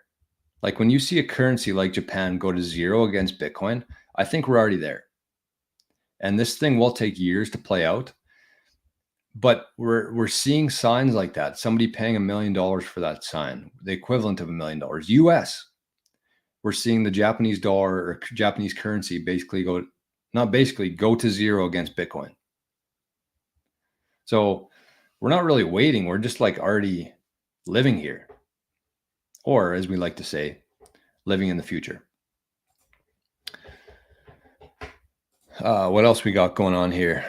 Like when you see a currency like Japan go to zero against Bitcoin, I think we're already there. And this thing will take years to play out. But we're seeing signs like that. Somebody paying $1 million for that sign, the equivalent of $1 million US. We're seeing the Japanese dollar or Japanese currency go to zero against Bitcoin. So we're not really waiting. We're just like already living here. Or as we like to say, living in the future. What else we got going on here?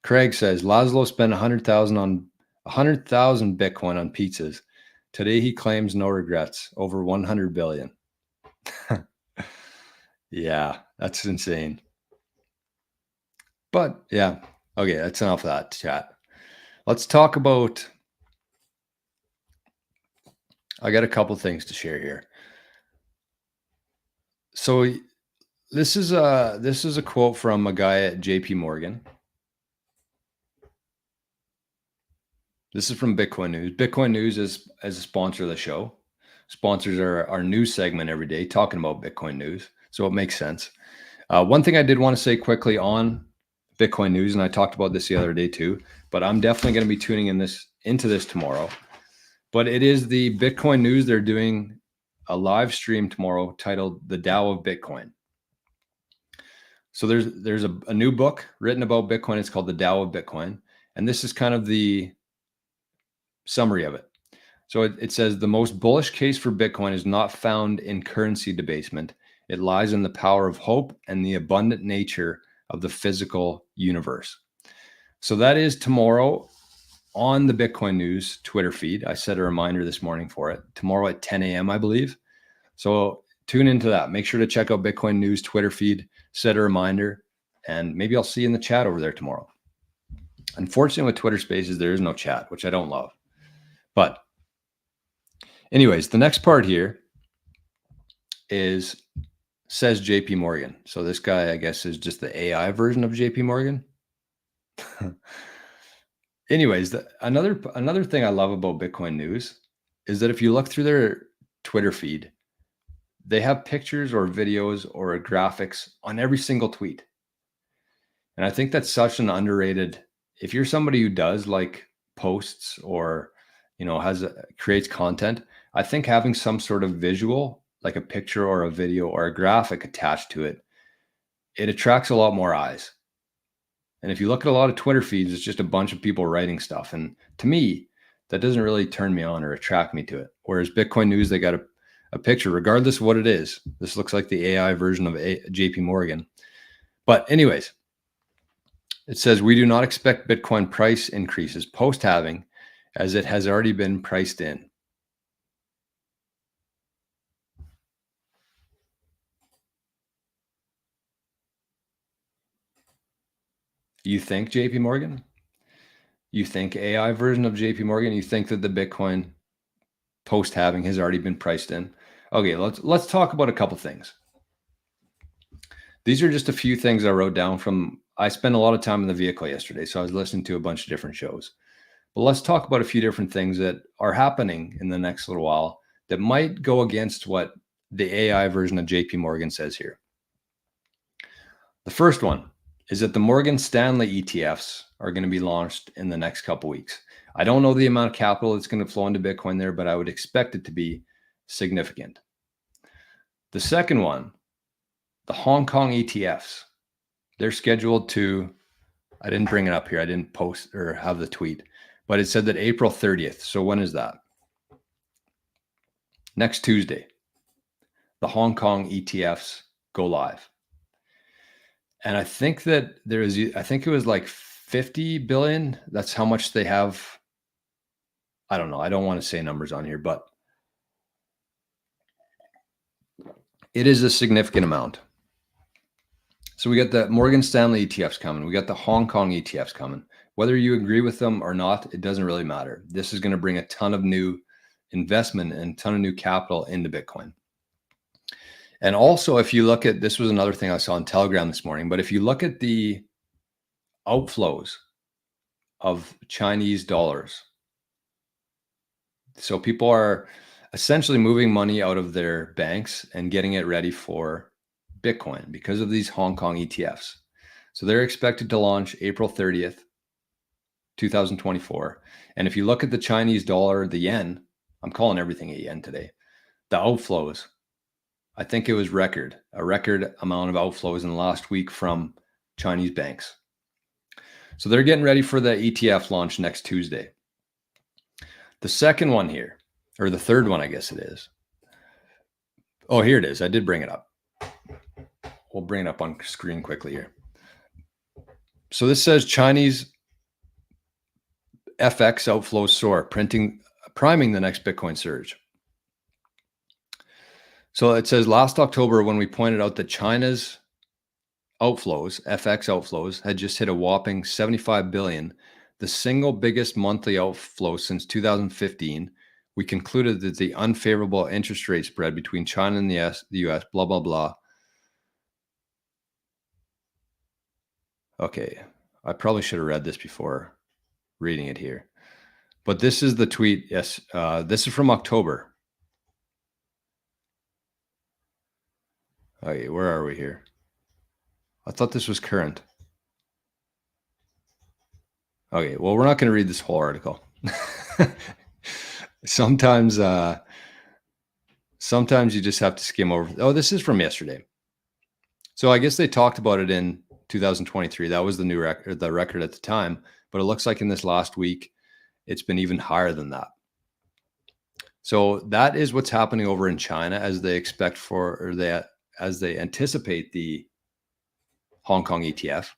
Craig says Laszlo spent $100,000 on 100,000 Bitcoin on pizzas. Today he claims no regrets. Over 100 billion. Yeah, that's insane. But yeah, okay, that's enough of that chat. Let's talk about, I got a couple things to share here. So this is a quote from a guy at JP Morgan. This is from Bitcoin News. Bitcoin News is as a sponsor of the show. Sponsors our news segment every day talking about Bitcoin news. So it makes sense. One thing I did want to say quickly on Bitcoin News, and I talked about this the other day too, but I'm definitely going to be tuning into this tomorrow. But it is the Bitcoin News. They're doing a live stream tomorrow titled "The Tao of Bitcoin." So there's a new book written about Bitcoin. It's called "The Tao of Bitcoin," and this is kind of the summary of it. So it says the most bullish case for Bitcoin is not found in currency debasement. It lies in the power of hope and the abundant nature of the physical universe. So that is tomorrow on the Bitcoin News Twitter feed. I set a reminder this morning for it. Tomorrow at 10 a.m., I believe. So tune into that. Make sure to check out Bitcoin News Twitter feed, set a reminder, and maybe I'll see you in the chat over there tomorrow. Unfortunately, with Twitter Spaces, there is no chat, which I don't love. But anyways, the next part here says JP Morgan. So this guy, I guess, is just the AI version of JP Morgan. Anyways, another thing I love about Bitcoin News is that if you look through their Twitter feed, they have pictures or videos or graphics on every single tweet. And I think that's such an underrated, if you're somebody who does like posts or, creates content, I think having some sort of visual, like a picture or a video or a graphic attached to it, it attracts a lot more eyes. And if you look at a lot of Twitter feeds, it's just a bunch of people writing stuff. And to me, that doesn't really turn me on or attract me to it. Whereas Bitcoin News, they got a picture, regardless of what it is. This looks like the AI version of JP Morgan. But anyways, it says, we do not expect Bitcoin price increases post-halving as it has already been priced in. You think JP Morgan? You think AI version of JP Morgan? You think that the Bitcoin post-halving has already been priced in? Okay, let's talk about a couple things. These are just a few things I wrote down from, I spent a lot of time in the vehicle yesterday, so I was listening to a bunch of different shows. But let's talk about a few different things that are happening in the next little while that might go against what the AI version of JP Morgan says here. The first one is that the Morgan Stanley ETFs are going to be launched in the next couple weeks. I don't know the amount of capital that's going to flow into Bitcoin there, but I would expect it to be significant. The second one, the Hong Kong ETFs, they're scheduled to, I didn't bring it up here. I didn't post or have the tweet, but it said that April 30th. So when is that? Next Tuesday, the Hong Kong ETFs go live. And I think that I think it was like 50 billion. That's how much they have. I don't know. I don't want to say numbers on here, but it is a significant amount. So we got the Morgan Stanley ETFs coming. We got the Hong Kong ETFs coming. Whether you agree with them or not, it doesn't really matter. This is going to bring a ton of new investment and a ton of new capital into Bitcoin. And also, if you look at, this was another thing I saw on Telegram this morning, but if you look at the outflows of Chinese dollars, so people are essentially moving money out of their banks and getting it ready for Bitcoin because of these Hong Kong ETFs. So they're expected to launch April 30th, 2024. And if you look at the Chinese dollar, the yen, I'm calling everything a yen today, the outflows, I think it was a record amount of outflows in the last week from Chinese banks. So they're getting ready for the ETF launch next Tuesday. The second one here, or the third one, I guess it is. Oh, here it is. I did bring it up. We'll bring it up on screen quickly here. So this says Chinese FX outflows soar, priming the next Bitcoin surge. So it says last October, when we pointed out that China's outflows, FX outflows, had just hit a whopping 75 billion, the single biggest monthly outflow since 2015, we concluded that the unfavorable interest rate spread between China and the US, blah, blah, blah. Okay, I probably should have read this before reading it here. But this is the tweet. Yes, this is from October. Okay, where are we here? I thought this was current. Okay, well, we're not going to read this whole article. Sometimes you just have to skim over. Oh, this is from yesterday. So I guess they talked about it in 2023. That was the new record, the record at the time. But it looks like in this last week, it's been even higher than that. So that is what's happening over in China as they anticipate the Hong Kong ETF.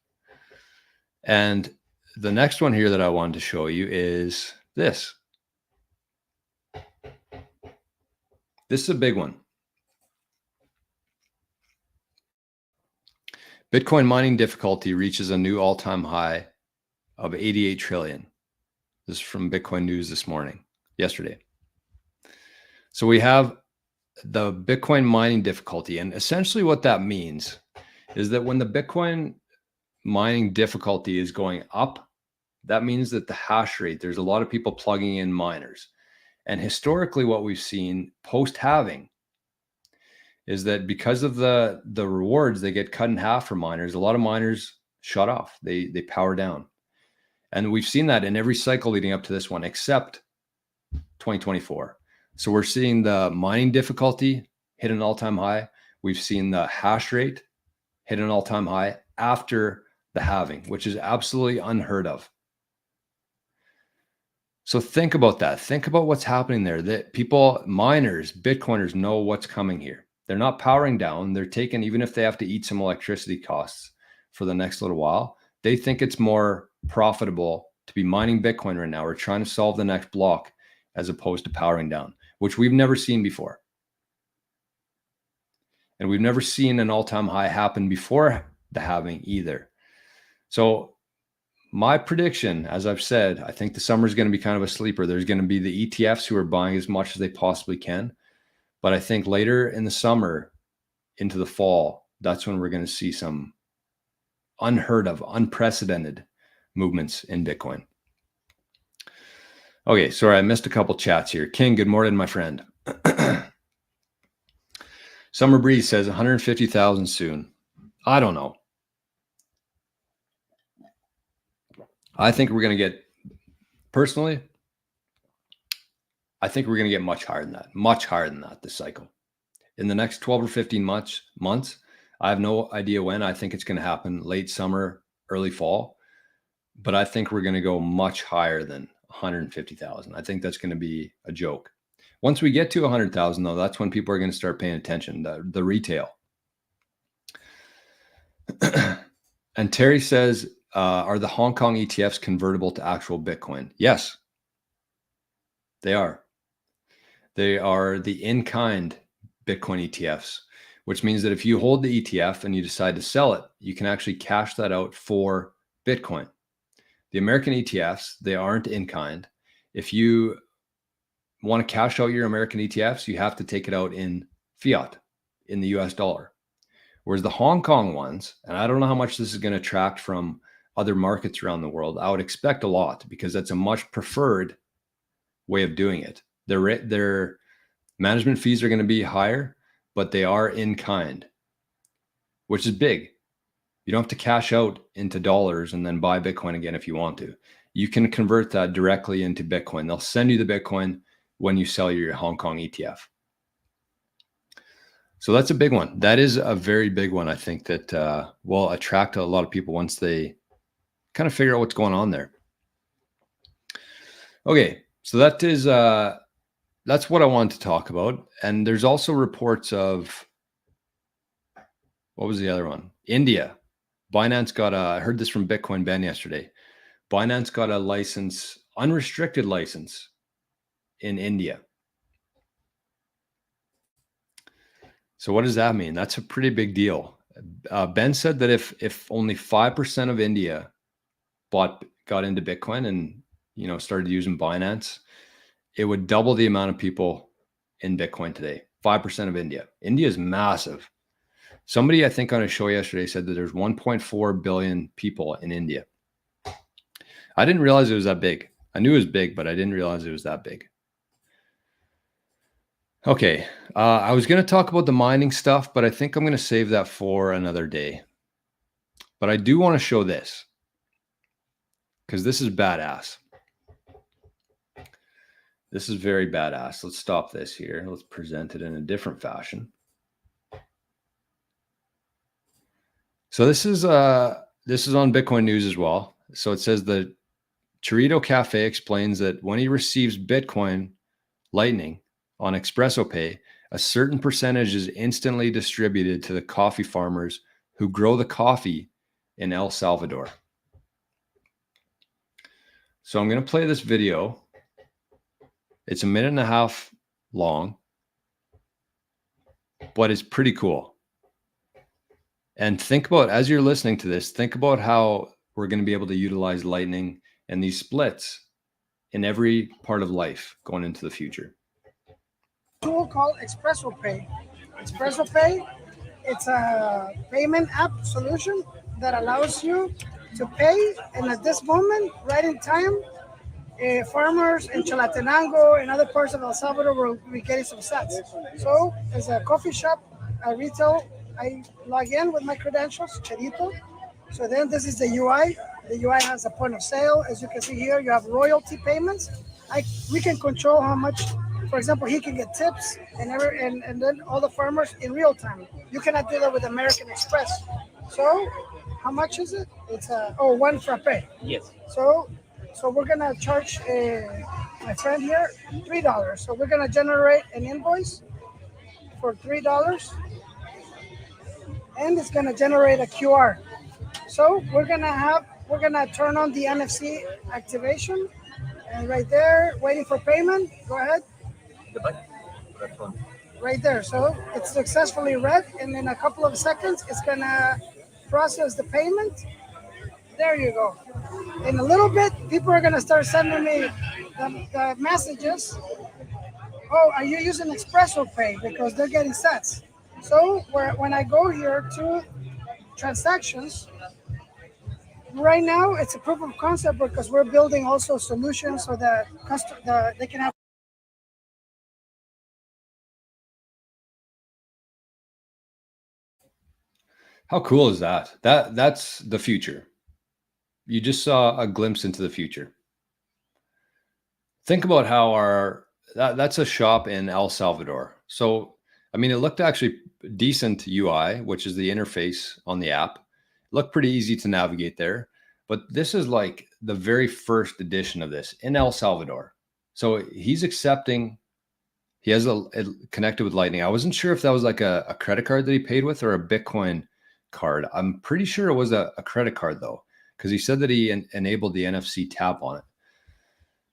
And the next one here that I wanted to show you is this. This is a big one. Bitcoin mining difficulty reaches a new all-time high of 88 trillion. This is from Bitcoin News yesterday. So we have the Bitcoin mining difficulty. And essentially what that means is that when the Bitcoin mining difficulty is going up, that means that the hash rate, there's a lot of people plugging in miners. And historically, what we've seen post-halving is that because of the rewards, they get cut in half for miners. A lot of miners shut off. They power down. And we've seen that in every cycle leading up to this one, except 2024. So we're seeing the mining difficulty hit an all-time high. We've seen the hash rate hit an all-time high after the halving, which is absolutely unheard of. So think about that. Think about what's happening there. That people, miners, Bitcoiners know what's coming here. They're not powering down. They're taking, even if they have to eat some electricity costs for the next little while, they think it's more profitable to be mining Bitcoin right now or trying to solve the next block as opposed to powering down, which we've never seen before. And we've never seen an all-time high happen before the halving either. So my prediction, as I've said, I think the summer is going to be kind of a sleeper. There's going to be the ETFs who are buying as much as they possibly can. But I think later in the summer into the fall, that's when we're going to see some unheard of, unprecedented movements in Bitcoin. Okay, sorry, I missed a couple chats here. King, good morning, my friend. Summer Breeze says 150,000 soon. I don't know. I think we're going to get, personally, I think we're going to get much higher than that this cycle. In the next 12 or 15 months, I have no idea when. I think it's going to happen late summer, early fall. But I think we're going to go much higher than 150,000. I think that's going to be a joke. Once we get to 100,000, though, that's when people are going to start paying attention, the retail. And Terry says, are the Hong Kong ETFs convertible to actual Bitcoin? Yes, they are. They are the in-kind Bitcoin ETFs, which means that if you hold the ETF and you decide to sell it, you can actually cash that out for Bitcoin. The American ETFs, they aren't in-kind. If you want to cash out your American ETFs, you have to take it out in fiat, in the US dollar. Whereas the Hong Kong ones, and I don't know how much this is going to attract from other markets around the world, I would expect a lot because that's a much preferred way of doing it. Their management fees are going to be higher, but they are in kind, which is big. You don't have to cash out into dollars and then buy Bitcoin again if you want to. You can convert that directly into Bitcoin. They'll send you the Bitcoin when you sell your Hong Kong ETF. So that's a big one. That is a very big one. I think that will attract a lot of people once they kind of figure out what's going on there. Okay, so that is that's what I wanted to talk about. And there's also reports of, what was the other one? India. Binance got I heard this from Bitcoin Ben yesterday. Binance got a license unrestricted license in India. So what does that mean? That's a pretty big deal. Ben said that if only 5% of India got into Bitcoin and started using Binance, it would double the amount of people in Bitcoin today. 5% of India. India is massive. Somebody, I think on a show yesterday, said that there's 1.4 billion people in India. I didn't realize it was that big. I knew it was big, but I didn't realize it was that big. Okay, I was going to talk about the mining stuff, but I think I'm going to save that for another day. But I do want to show this because this is badass. This is very badass. Let's stop this here. Let's present it in a different fashion. So this is on Bitcoin News as well. So it says the Chorito Cafe explains that when he receives Bitcoin Lightning on Expresso Pay, a certain percentage is instantly distributed to the coffee farmers who grow the coffee in El Salvador. So I'm going to play this video. It's 1.5 minutes long, but it's pretty cool. And think about, as you're listening to this, think about how we're going to be able to utilize Lightning and these splits in every part of life going into the future. Tool called Expresso Pay. Expresso Pay, it's a payment app solution that allows you to pay, and at this moment, right in time, farmers in Chalatenango and other parts of El Salvador will be getting some sats. So as a coffee shop, a retail, I log in with my credentials, Chorito. So then this is the UI. The UI has a point of sale. As you can see here, you have royalty payments. We can control how much, for example, he can get tips and then all the farmers in real time. You cannot do that with American Express. So how much is it? It's one frappe. Yes. So we're gonna charge my friend here $3. So we're gonna generate an invoice for $3, and it's gonna generate a QR. So we're gonna turn on the NFC activation, and right there, waiting for payment. Go ahead. The button. Right there. So it's successfully read, and in a couple of seconds, it's gonna process the payment. There you go. In a little bit, people are gonna start sending me the messages. Oh, are you using Expresso Pay? Because they're getting sats. So when I go here to transactions, right now it's a proof of concept because we're building also solutions so that they can have. How cool is that? That's the future. You just saw a glimpse into the future. Think about how that's a shop in El Salvador. So, I mean, it looked actually decent UI, which is the interface on the app. It looked pretty easy to navigate there. But this is like the very first edition of this in El Salvador. So he's accepting, he has a connected with Lightning. I wasn't sure if that was like a credit card that he paid with or a Bitcoin card. I'm pretty sure it was a credit card though, because he said that he enabled the NFC tap on it.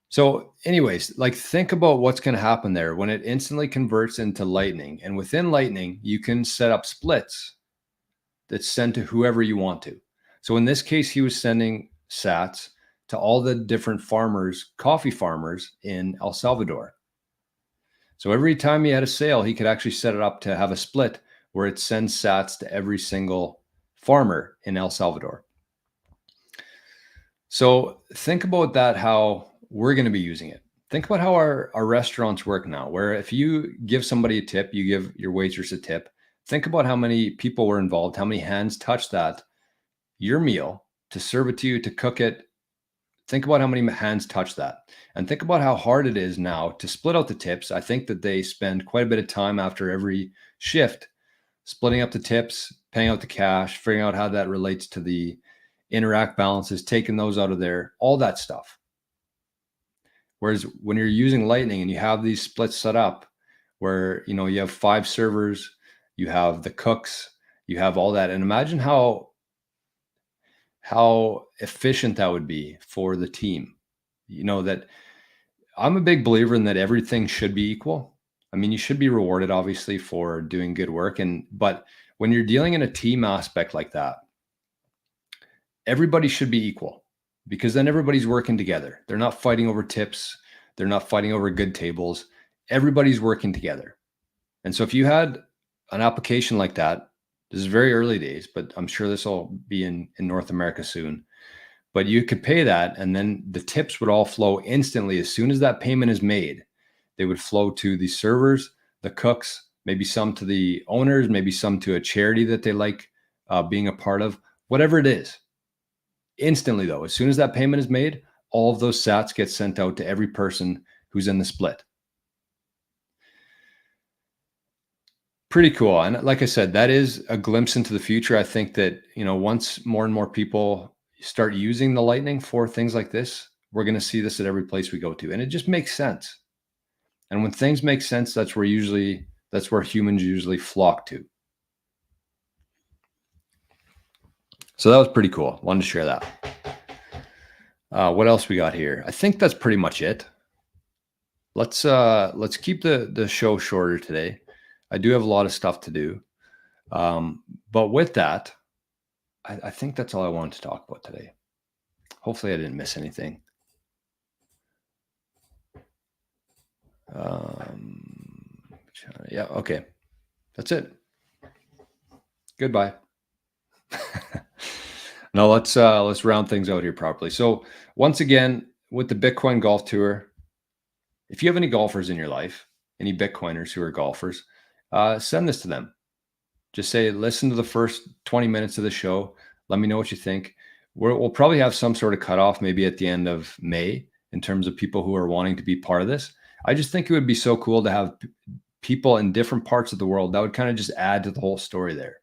So anyways, like think about what's going to happen there when it instantly converts into Lightning. And within Lightning, you can set up splits that's sent to whoever you want to. So in this case, he was sending sats to all the different farmers, coffee farmers in El Salvador. So every time he had a sale, he could actually set it up to have a split where it sends sats to every single farmer in El Salvador. So think about that, how we're going to be using it. Think about how our restaurants work now, where if you give somebody a tip, you give your waitress a tip. Think about how many people were involved, how many hands touched your meal to serve it to you, to cook it. Think about how many hands touch that. And think about how hard it is now to split out the tips. I think that they spend quite a bit of time after every shift splitting up the tips, paying out the cash, figuring out how that relates to the Interact balances, taking those out of there, all that stuff. Whereas when you're using Lightning and you have these splits set up where, you have 5 servers, you have the cooks, you have all that. And imagine how efficient that would be for the team. you know, that I'm a big believer in that everything should be equal. I mean, you should be rewarded obviously for doing good work. But when you're dealing in a team aspect like that, everybody should be equal, because then everybody's working together. They're not fighting over tips. They're not fighting over good tables. Everybody's working together. And so if you had an application like that, this is very early days, but I'm sure this will be in North America soon. But you could pay that, and then the tips would all flow instantly. As soon as that payment is made, they would flow to the servers, the cooks, maybe some to the owners, maybe some to a charity that they like being a part of, whatever it is. Instantly, though, as soon as that payment is made, all of those sats get sent out to every person who's in the split. Pretty cool. And like I said, that is a glimpse into the future. I think that, you know, once more and more people start using the Lightning for things like this, we're going to see this at every place we go to. And it just makes sense. And when things make sense, that's where humans usually flock to. So that was pretty cool. Wanted to share that. What else we got here? I think that's pretty much it. Let's keep the show shorter today. I do have a lot of stuff to do. But with that, I think that's all I wanted to talk about today. Hopefully I didn't miss anything. Yeah, okay. That's it. Goodbye. Now let's round things out here properly. So once again, with the Bitcoin Golf Tour, if you have any golfers in your life, any Bitcoiners who are golfers, send this to them. Just say, listen to the first 20 minutes of the show. Let me know what you think. We'll probably have some sort of cutoff maybe at the end of May in terms of people who are wanting to be part of this. I just think it would be so cool to have people in different parts of the world. That would kind of just add to the whole story there.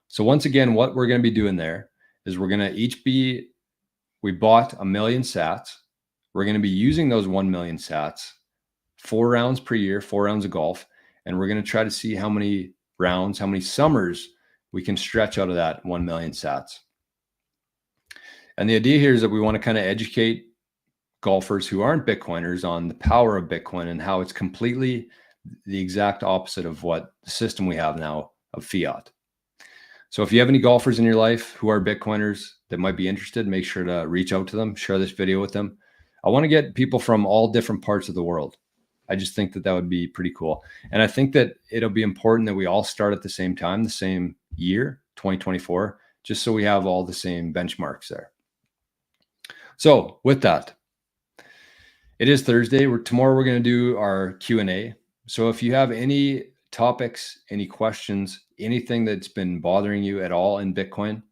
So once again, what we're going to be doing there is we're going to we bought 1 million sats. We're going to be using those 1 million sats 4 rounds per year, 4 rounds of golf. And we're going to try to see how many rounds, how many summers we can stretch out of that 1 million sats. And the idea here is that we want to kind of educate golfers who aren't Bitcoiners on the power of Bitcoin and how it's completely the exact opposite of what the system we have now of fiat. So if you have any golfers in your life who are Bitcoiners that might be interested, make sure to reach out to them, share this video with them. I want to get people from all different parts of the world. I just think that would be pretty cool. And I think that it'll be important that we all start at the same time, the same year, 2024, just so we have all the same benchmarks there. So with that, it is Thursday. Tomorrow we're going to do our Q&A. So if you have any topics, any questions, anything that's been bothering you at all in Bitcoin,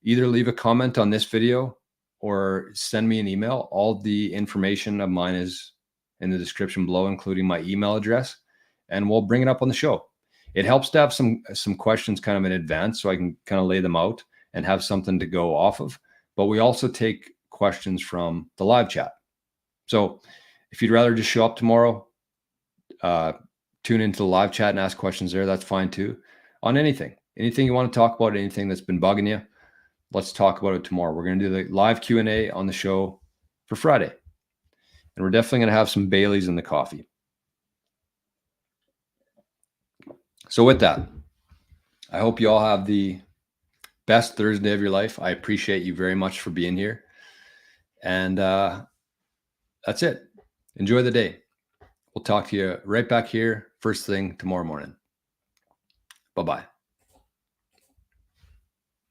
either leave a comment on this video or send me an email. All the information of mine is in the description below, including my email address, and we'll bring it up on the show. It helps to have some questions kind of in advance so I can kind of lay them out and have something to go off of. But we also take questions from the live chat. So if you'd rather just show up tomorrow, tune into the live chat and ask questions there, that's fine too. On anything you want to talk about, anything that's been bugging you, let's talk about it tomorrow. We're going to do the live Q&A on the show for Friday. And we're definitely going to have some Baileys in the coffee. So with that, I hope you all have the best Thursday of your life. I appreciate you very much for being here. And that's it. Enjoy the day. We'll talk to you right back here first thing tomorrow morning. Bye-bye.